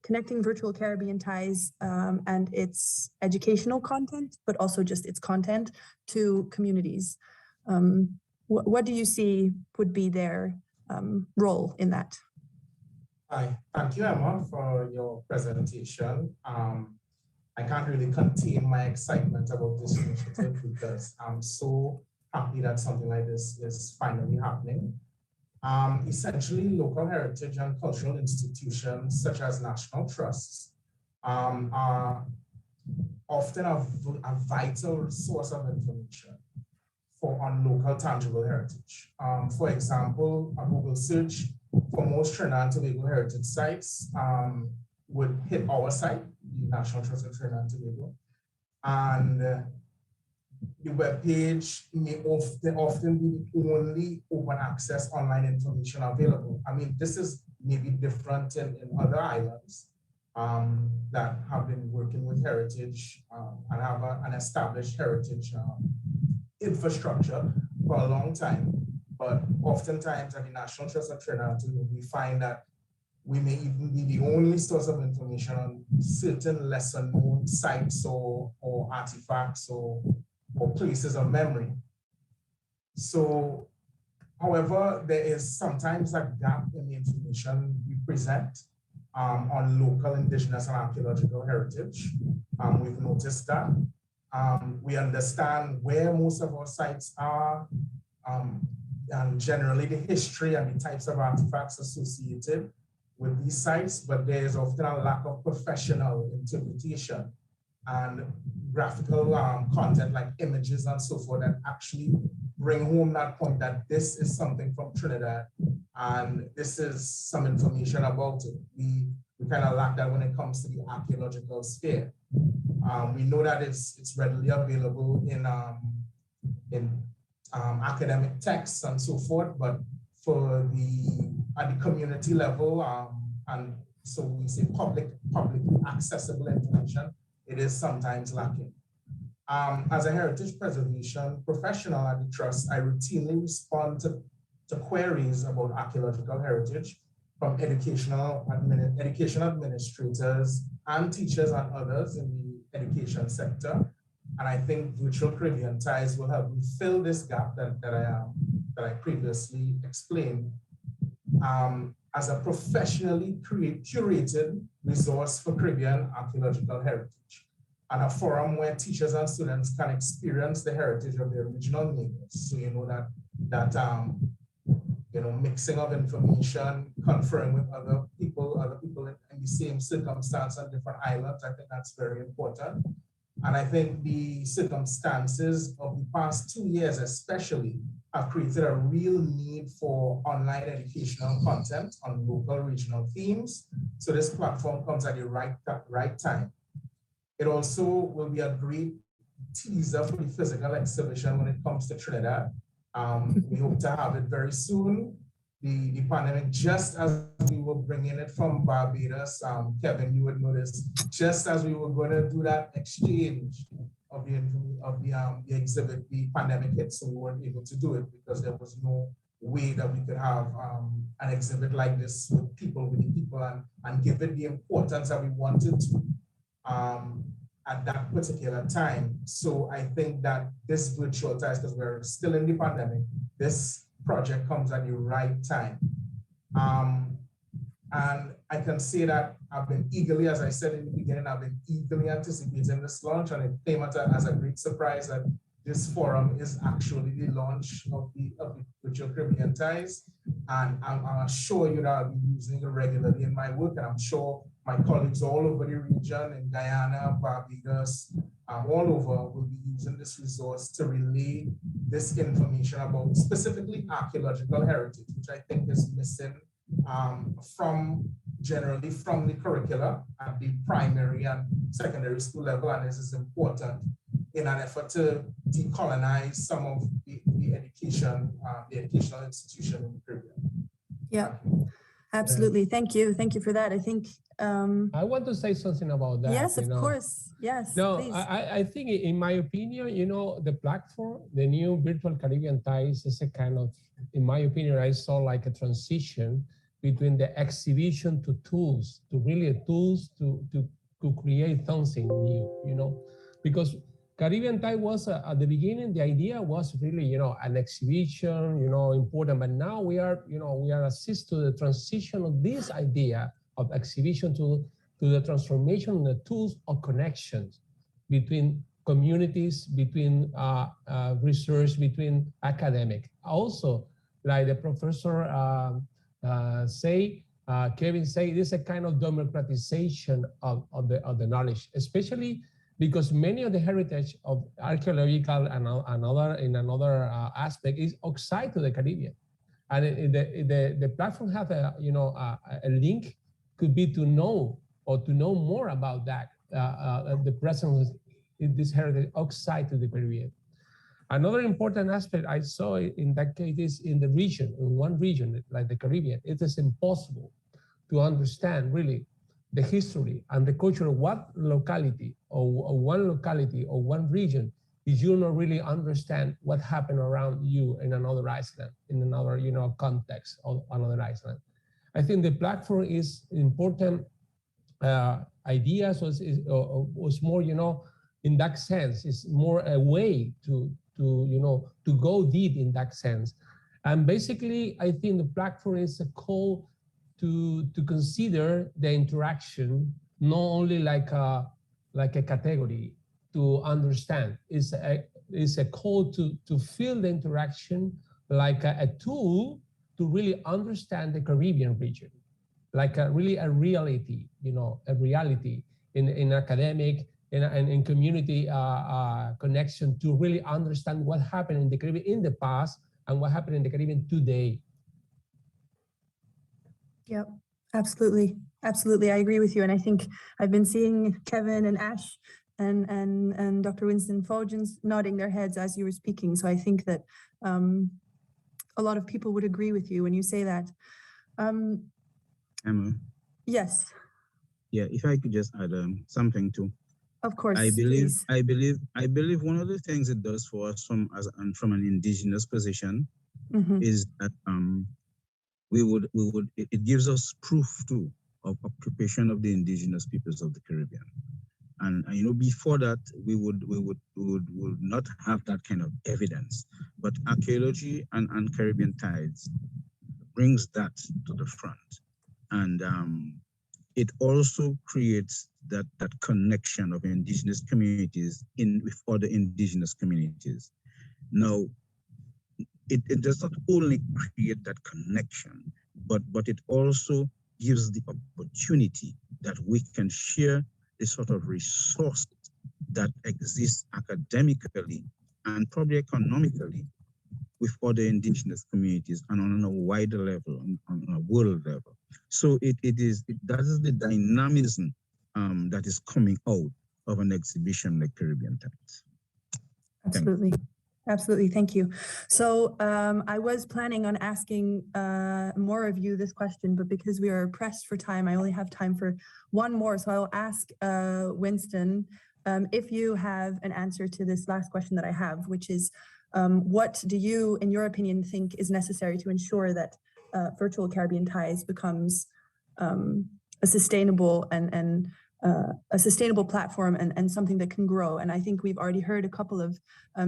connecting virtual Caribbean ties and its educational content, but also just its content to communities. What do you see would be their role in that? Hi, thank you, Emma, for your presentation. I can't really contain my excitement about this initiative because I'm so happy that something like this is finally happening. Essentially, local heritage and cultural institutions such as national trusts are often a vital source of information on local tangible heritage. For example, a Google search for most Trinidad and Tobago heritage sites would hit our site, the National Trust of Trinidad and Tobago, and the webpage may often be the only open access online information available. I mean, this is maybe different in other islands that have been working with heritage and have an established heritage infrastructure for a long time. But oftentimes at the National Trust of Trinidad and Tobago, we find that we may even be the only source of information on certain lesser known sites or artifacts or places of memory. So, however, there is sometimes a gap in the information we present on local indigenous and archaeological heritage. We've noticed that. We understand where most of our sites are, and generally the history and the types of artifacts associated with these sites, but there is often a lack of professional interpretation and graphical content like images and so forth that actually bring home that point that this is something from Trinidad and this is some information about it. We kind of lack that when it comes to the archaeological sphere. We know that it's readily available in academic texts and so forth, but for at the community level and so we say publicly accessible information, it is sometimes lacking. As a heritage preservation professional at the Trust, I routinely respond to queries about archaeological heritage from education administrators and teachers and others in the education sector. And I think virtual Caribbean ties will help me fill this gap that I previously explained. As a professionally curated resource for Caribbean archaeological heritage, and a forum where teachers and students can experience the heritage of their original neighbors. So you know that mixing of information, conferring with other people in the same circumstance on different islands. I think that's very important. And I think the circumstances of the past 2 years especially have created a real need for online educational content on local regional themes. So this platform comes at the right time. It also will be a great teaser for the physical exhibition when it comes to Trinidad. We hope to have it very soon. The pandemic, just as we were bringing it from Barbados, Kevin, you would notice, just as we were going to do that exchange of the exhibit, the pandemic hit, so we weren't able to do it because there was no way that we could have an exhibit like this with the people, and give it the importance that we wanted to at that particular time. So I think that this virtual ties, because we're still in the pandemic, this project comes at the right time. And I can say that I've been eagerly, as I said in the beginning, I've been eagerly anticipating this launch, and it came as a great surprise that this forum is actually the launch of the virtual Caribbean ties. And I'm assure you that I'll be using it regularly in my work, and I'm sure my colleagues all over the region, in Guyana, Barbados, all over, will be using this resource to relay this information about specifically archaeological heritage, which I think is missing generally from the curricula at the primary and secondary school level, and this is important in an effort to decolonize some of the education, the educational institution in the Caribbean. Yeah, absolutely. Thank you. Thank you for that. I think. I want to say something about that. Yes, of course. Yes. No, please. I think, in my opinion, the platform, the new virtual Caribbean ties, is a kind of, in my opinion, I saw like a transition between the exhibition to tools, to really tools to create something new, because Caribbean Tie was at the beginning, the idea was really, an exhibition, important, but now we are assist to the transition of this idea of exhibition to the transformation of the tools of connections between communities, between research, between academic. Also, like the professor Kevin say, this is a kind of democratization of the knowledge, especially because many of the heritage of archaeological and another aspect is outside to the Caribbean. And the platform have a link, could be to know more about that, the presence of this heritage outside to the Caribbean. Another important aspect I saw in that case is in the region, in one region, like the Caribbean, it is impossible to understand really the history and the culture of what locality or one region if you don't really understand what happened around you in another island, in another context of another island. I think the platform is important idea, so it's more in that sense, it's more a way to go deep in that sense. And basically, I think the platform is a call to consider the interaction not only like a category to understand. It's a call to feel the interaction like a tool to really understand the Caribbean region, like a reality, a reality in academic and in community connection to really understand what happened in the Caribbean in the past and what happened in the Caribbean today. Yep, absolutely. Absolutely. I agree with you. And I think I've been seeing Kevin and Ash and Dr. Winston Phulgence nodding their heads as you were speaking. So I think that a lot of people would agree with you when you say that. Emma? Yes. Yeah, if I could just add something too. Of course. I believe one of the things it does for us from an indigenous position is that it gives us proof too of occupation of the indigenous peoples of the Caribbean. And before that, we would not have that kind of evidence. But archaeology and Caribbean tides brings that to the front. And it also creates that connection of indigenous communities with other indigenous communities. Now, it does not only create that connection, but it also gives the opportunity that we can share the sort of resources that exist academically and probably economically with other indigenous communities and on a wider level, on a world level. So that is the dynamism that is coming out of an exhibition like Caribbean Tides. Absolutely. Absolutely. Thank you. So I was planning on asking more of you this question, but because we are pressed for time, I only have time for one more. So I will ask Winston if you have an answer to this last question that I have, which is what do you, in your opinion, think is necessary to ensure that virtual Caribbean Ties becomes a sustainable and a sustainable platform and something that can grow? And I think we've already heard a couple of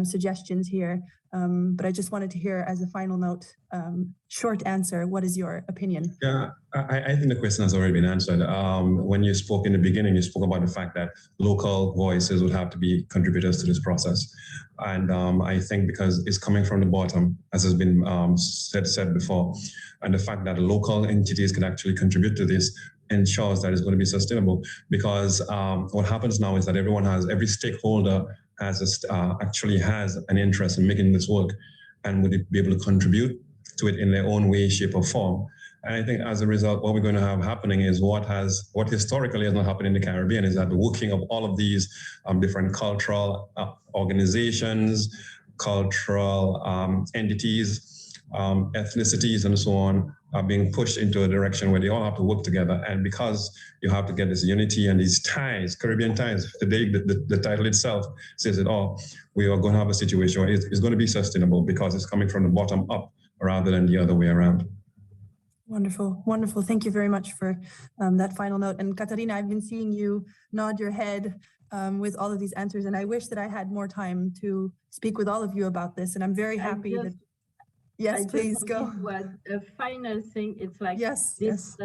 suggestions here, but I just wanted to hear as a final note, short answer, what is your opinion? Yeah, I think the question has already been answered. When you spoke in the beginning, you spoke about the fact that local voices would have to be contributors to this process. And I think because it's coming from the bottom, as has been said before, and the fact that local entities can actually contribute to this ensures that it's going to be sustainable, because what happens now is that every stakeholder actually has an interest in making this work and would be able to contribute to it in their own way, shape or form. And I think as a result, what we're going to have happening is what historically has not happened in the Caribbean is that the working of all of these different cultural organizations, cultural entities, ethnicities, and so on, are being pushed into a direction where they all have to work together. And because you have to get this unity and these ties, Caribbean ties, the title itself says it all, we are going to have a situation where it's going to be sustainable because it's coming from the bottom up rather than the other way around. Wonderful, wonderful. Thank you very much for that final note. And Katarina, I've been seeing you nod your head with all of these answers, and I wish that I had more time to speak with all of you about this. And I'm very happy that. Yes, please go. A final thing, it's like this,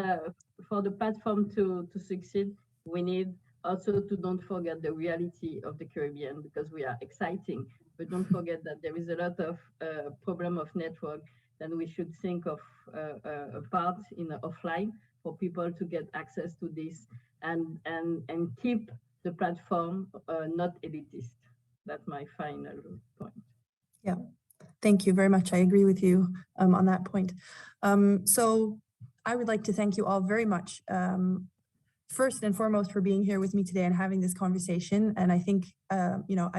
for the platform to succeed, we need also to don't forget the reality of the Caribbean, because we are exciting, but don't forget that there is a lot of problem of network. Then we should think of a part in the offline for people to get access to this and keep the platform not elitist. That's my final point. Yeah, thank you very much. I agree with you on that point. So I would like to thank you all very much. First and foremost for being here with me today and having this conversation. And I think, you know,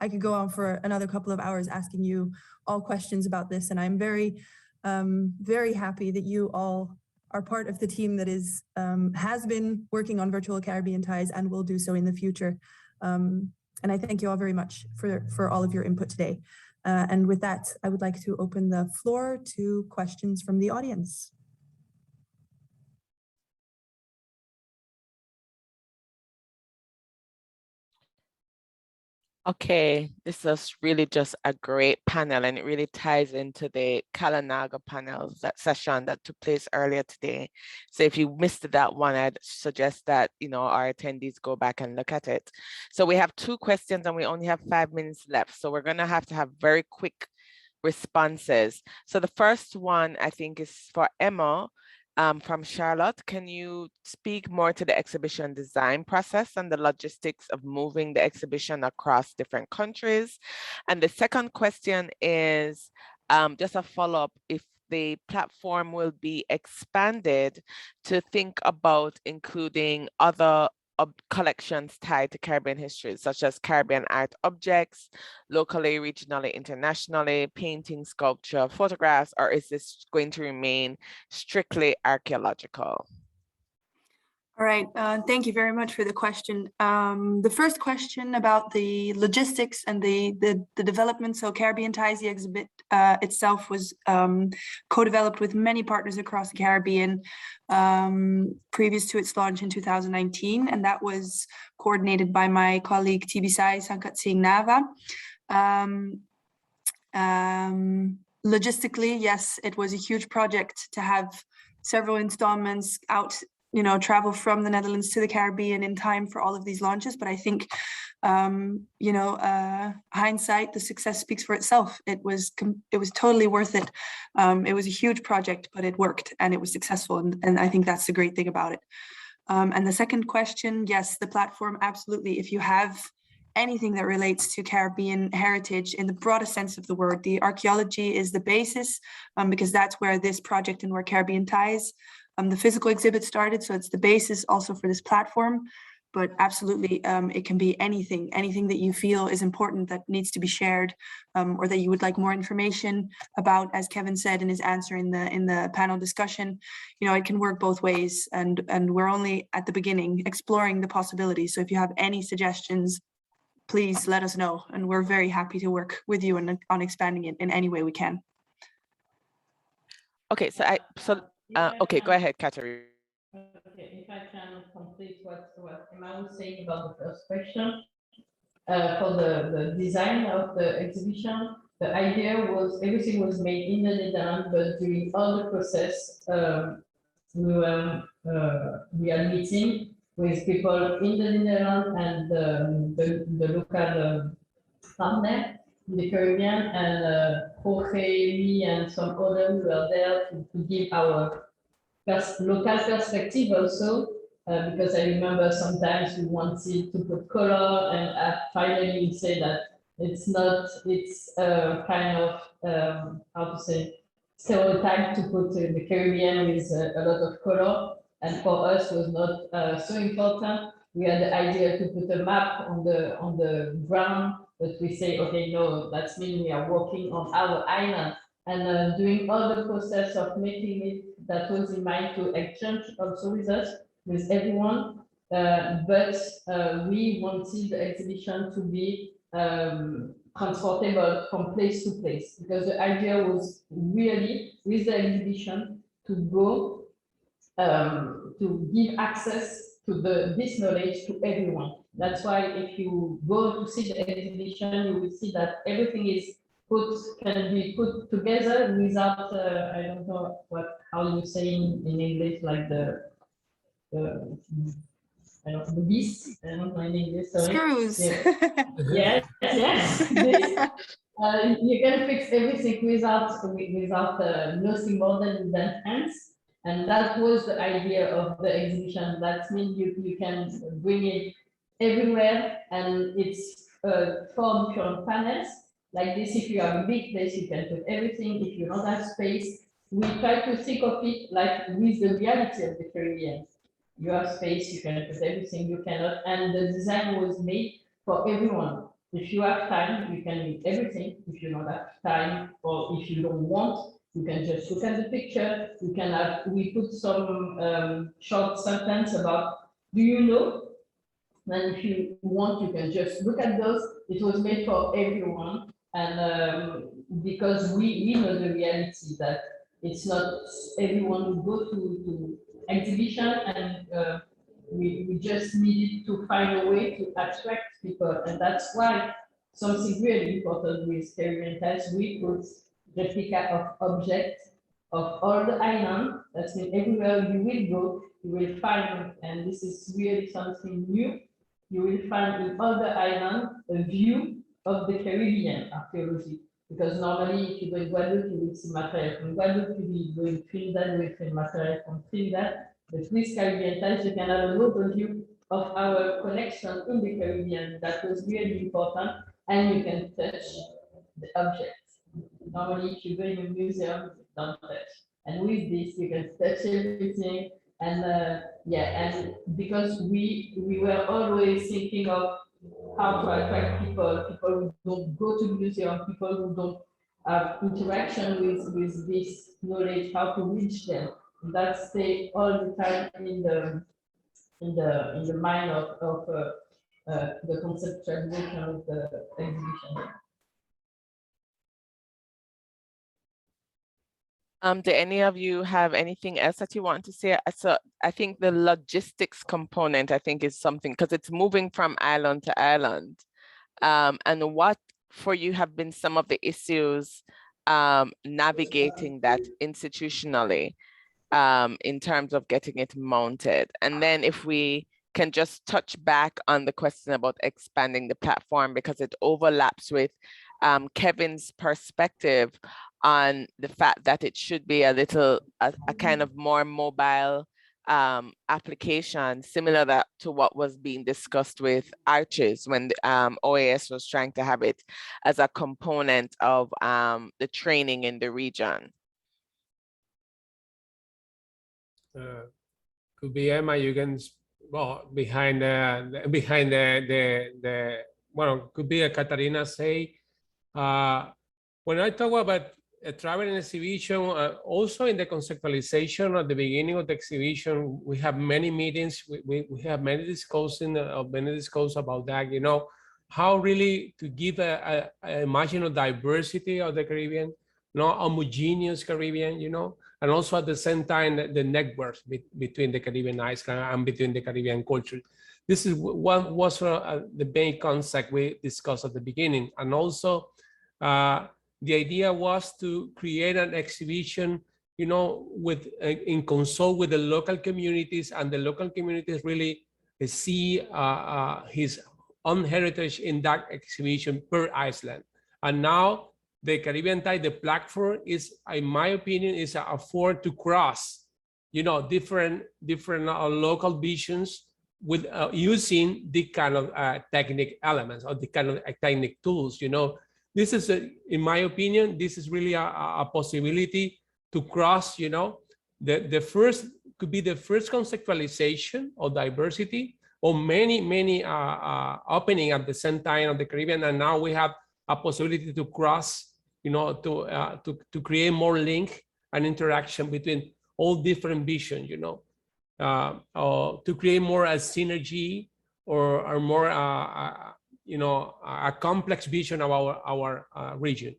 I could go on for another couple of hours asking you all questions about this. And I'm very, very happy that you all are part of the team that has been working on virtual Caribbean ties and will do so in the future. And I thank you all very much for all of your input today. And with that, I would like to open the floor to questions from the audience. Okay, this is really just a great panel, and it really ties into the Kalinago panel, that session that took place earlier today. So if you missed that one, I'd suggest that, you know, our attendees go back and look at it. So we have 2 questions and we only have 5 minutes left. So we're gonna have very quick responses. So the first one I think is for Emma. From Charlotte, can you speak more to the exhibition design process and the logistics of moving the exhibition across different countries? And the second question is just a follow-up, if the platform will be expanded to think about including other collections tied to Caribbean history, such as Caribbean art objects, locally, regionally, internationally, painting, sculpture, photographs, or is this going to remain strictly archaeological? All right, thank you very much for the question. The first question about the logistics and the development. So Caribbean Ties, the exhibit itself was co-developed with many partners across the Caribbean previous to its launch in 2019. And that was coordinated by my colleague Tibisai Sankatsing Nava. Logistically, yes, it was a huge project to have several installments out, you know, travel from the Netherlands to the Caribbean in time for all of these launches. But I think, you know, hindsight, the success speaks for itself. It was totally worth it. It was a huge project, but it worked and it was successful. And I think that's the great thing about it. And the second question, yes, the platform, absolutely. If you have anything that relates to Caribbean heritage in the broadest sense of the word, the archaeology is the basis, because that's where this project and where Caribbean Ties, the physical exhibit started, so it's the basis also for this platform. But absolutely, it can be anything that you feel is important that needs to be shared, or that you would like more information about, as Kevin said in his answer in the panel discussion. You know, it can work both ways, and we're only at the beginning exploring the possibilities. So if you have any suggestions, please let us know, and we're very happy to work with you on expanding it in any way we can. Okay, okay, go ahead, Katarina. Okay, if I can complete what Emma was saying about the first question, for the design of the exhibition, the idea was everything was made in the Netherlands, but during all the process, we are meeting with people in the Netherlands and the local partner in the Caribbean, and Jorge, me, and some others were there to give our local perspective also, because I remember sometimes we wanted to put color, and finally we say that it's not, it's kind of, how to say, stereotype to put the Caribbean with a lot of color, and for us was not so important. We had the idea to put a map on the ground, but we say, okay, no, that means we are working on our island, and doing all the process of making it, that was in mind to exchange also with us, with everyone. But we wanted the exhibition to be transportable from place to place, because the idea was really, with the exhibition, to go to give access to this knowledge to everyone. That's why if you go to see the exhibition, you will see that everything is can be put together without, I don't know how you say in English, like the I don't know, the beast, I don't know in English, sorry. Screws. Yeah. Yes. You can fix everything without losing more than hands. And that was the idea of the exhibition. That means you can bring it everywhere, and it's 4 different panels. Like this, if you have a big place, you can put everything. If you don't have space, we try to think of it like with the reality of the Caribbean. You have space, you can put everything, you cannot. And the design was made for everyone. If you have time, you can make everything. If you don't have time, or if you don't want, you can just look at the picture. You can have, we put some short sentence about, do you know? And if you want, you can just look at those. It was made for everyone. And because we know the reality that it's not everyone who go to exhibition, and we just needed to find a way to attract people. And that's why something really important with Caribbean Tiles, we put replica of objects of all the island. That means everywhere you will go, you will find, and this is really something new, you will find in all the island a view of the Caribbean archaeology. Because normally, if you go in Guadeloupe, you will see material from Guadeloupe. If you go in Trinidad, you will find material from Trinidad. But with Caribbean Tiles, you can have an overview of our collection in the Caribbean. That was really important, and you can touch the objects. Normally, if you go in a museum, you don't touch. And with this, you can touch everything. And and because we were always thinking of how to attract people who don't go to museum, people who don't have interaction with this knowledge, how to reach them. That stay all the time in the mind of the conceptualization of the exhibition. Do any of you have anything else that you want to say? So I think the logistics component, I think, is something, because it's moving from island to island. And what for you have been some of the issues navigating that institutionally in terms of getting it mounted? And then if we can just touch back on the question about expanding the platform, because it overlaps with Kevin's perspective on the fact that it should be a kind of more mobile application, similar to what was being discussed with Arches when the OAS was trying to have it as a component of the training in the region. Could be Emma. You can, well, behind the well, could be a Katarina say. When I talk about a traveling exhibition, also in the conceptualization at the beginning of the exhibition, we have many meetings. We have many discussions about that. You know, how really to give a imagine of diversity of the Caribbean, not homogeneous Caribbean. You know, and also at the same time the networks between the Caribbean islands and between the Caribbean culture. This is what was the main concept we discussed at the beginning, and also. The idea was to create an exhibition, you know, in consult with the local communities, and the local communities really see his own heritage in that exhibition per island. And now the Caribbean Tide, the platform is, in my opinion, is a form to cross, you know, different local visions with using the kind of technique elements or the kind of technique tools, you know. This is, in my opinion, this is really a possibility to cross, you know, the first could be the first conceptualization of diversity, or many opening at the same time of the Caribbean, and now we have a possibility to cross, you know, to create more link and interaction between all different visions, you know, to create more a synergy or more, you know, a complex vision of our region.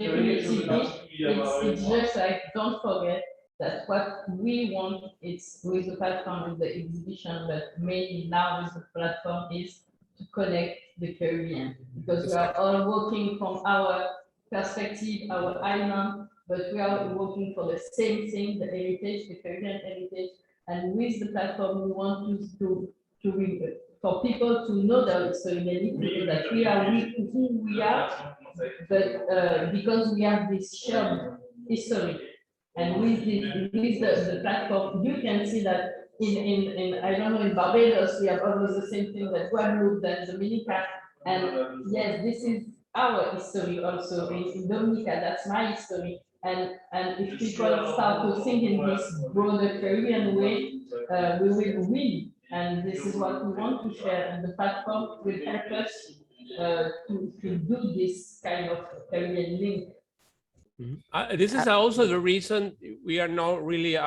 It's just like, don't forget that what we want is with the platform, with the exhibition, but mainly now with the platform is to connect the Caribbean, because we are all working from our perspective, our island, but we are working for the same thing, the heritage, the Caribbean heritage. And with the platform, we want for people to know their history, that we are who we are, but because we have this shared history. And with the platform, you can see that in I don't know, in Barbados, we have always the same thing, that Guadeloupe, that Dominica. And yes, this is our history also. In Dominica, that's my history. And if people start to think in this broader Caribbean way, we will win. And this is what we want to share. And the platform will help us to do this kind of Caribbean link. This is also the reason we are not really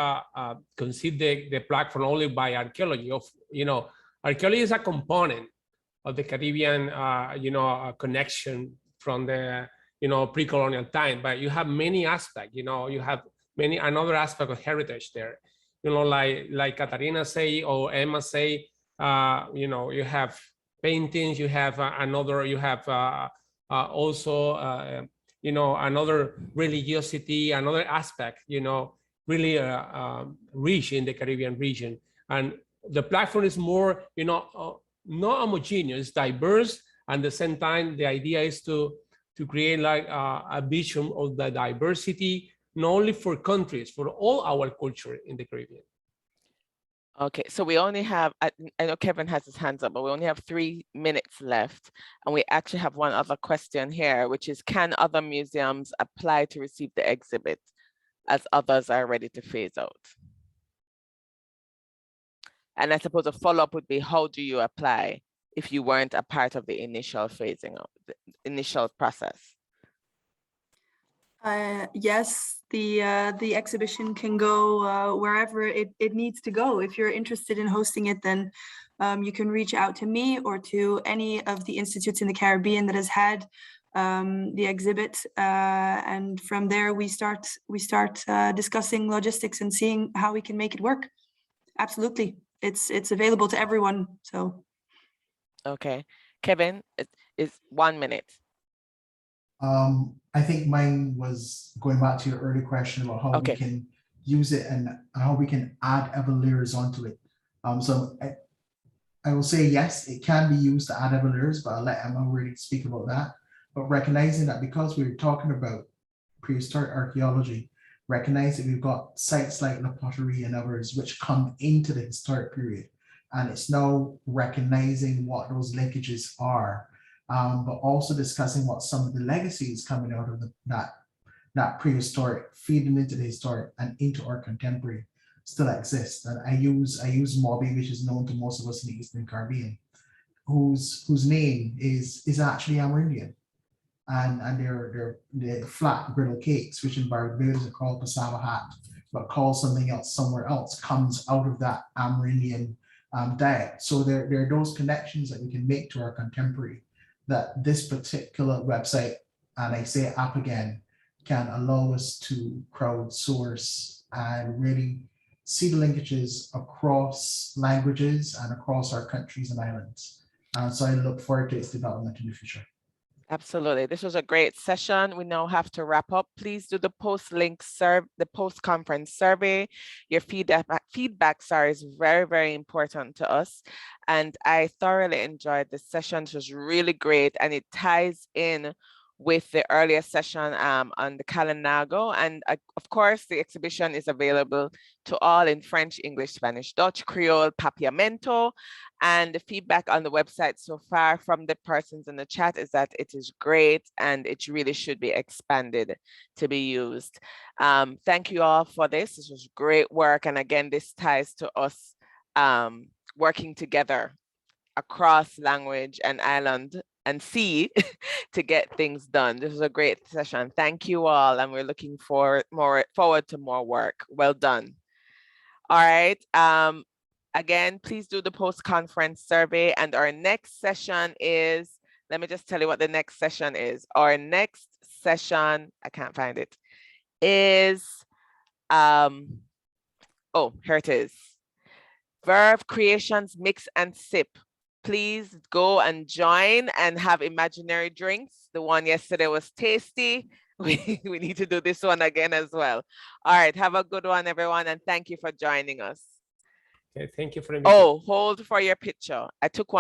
consider the platform only by archaeology. You know, archaeology is a component of the Caribbean, you know, connection from the, you know, pre-colonial time, but you have many aspects, you know, you have another aspect of heritage there, you know, like Katarina say, or Emma say, you know, you have paintings, you have you have also, you know, another religiosity, another aspect, you know, really rich in the Caribbean region. And the platform is more, you know, not homogeneous, it's diverse. And at the same time, the idea is to create like a vision of the diversity, not only for countries, for all our culture in the Caribbean. Okay, so we only have, I know Kevin has his hands up, but we only have 3 minutes left. And we actually have one other question here, which is, can other museums apply to receive the exhibit as others are ready to phase out? And I suppose a follow-up would be, how do you apply if you weren't a part of the initial phasing out, the initial process? Yes, the exhibition can go wherever it needs to go. If you're interested in hosting it, then you can reach out to me or to any of the institutes in the Caribbean that has had the exhibit, and from there we start discussing logistics and seeing how we can make it work. Absolutely, it's available to everyone. So, okay, Kevin, it is 1 minute. I think mine was going back to your earlier question about how we can use it and how we can add other layers onto it. So I will say, yes, it can be used to add other layers, but I'll let Emma really speak about that. But recognizing that because we're talking about prehistoric archaeology, recognize that we've got sites like La Pottery and others which come into the historic period. And it's now recognizing what those linkages are. But also discussing what some of the legacies coming out of that prehistoric, feeding into the historic and into our contemporary still exist. And I use Mooij, which is known to most of us in the Eastern Caribbean, whose name is actually Amerindian. And they're flat griddle cakes, which in Barbados are called cassava hat, but called something else somewhere else, comes out of that Amerindian diet. So there are those connections that we can make to our contemporary, that this particular website, and I say app again, can allow us to crowdsource and really see the linkages across languages and across our countries and islands. So I look forward to its development in the future. Absolutely. This was a great session. We now have to wrap up. Please do the post-conference survey. Your feedback is very, very important to us. And I thoroughly enjoyed this session. It was really great. And it ties in with the earlier session on the Kalinago. And of course, the exhibition is available to all in French, English, Spanish, Dutch, Creole, Papiamento. And the feedback on the website so far from the persons in the chat is that it is great and it really should be expanded to be used. Thank you all for this. This was great work. And again, this ties to us working together across language and island and sea to get things done. This was a great session. Thank you all. And we're looking forward to more work. Well done. All right. Again, please do the post-conference survey. And our next session is, let me just tell you what the next session is. Our next session, I can't find it, is, oh, here it is. Verve Creations Mix and Sip. Please go and join and have imaginary drinks. The one yesterday was tasty. We need to do this one again as well. All right, have a good one, everyone, and thank you for joining us. Okay, thank you for inviting me. Oh, hold for your picture. I took one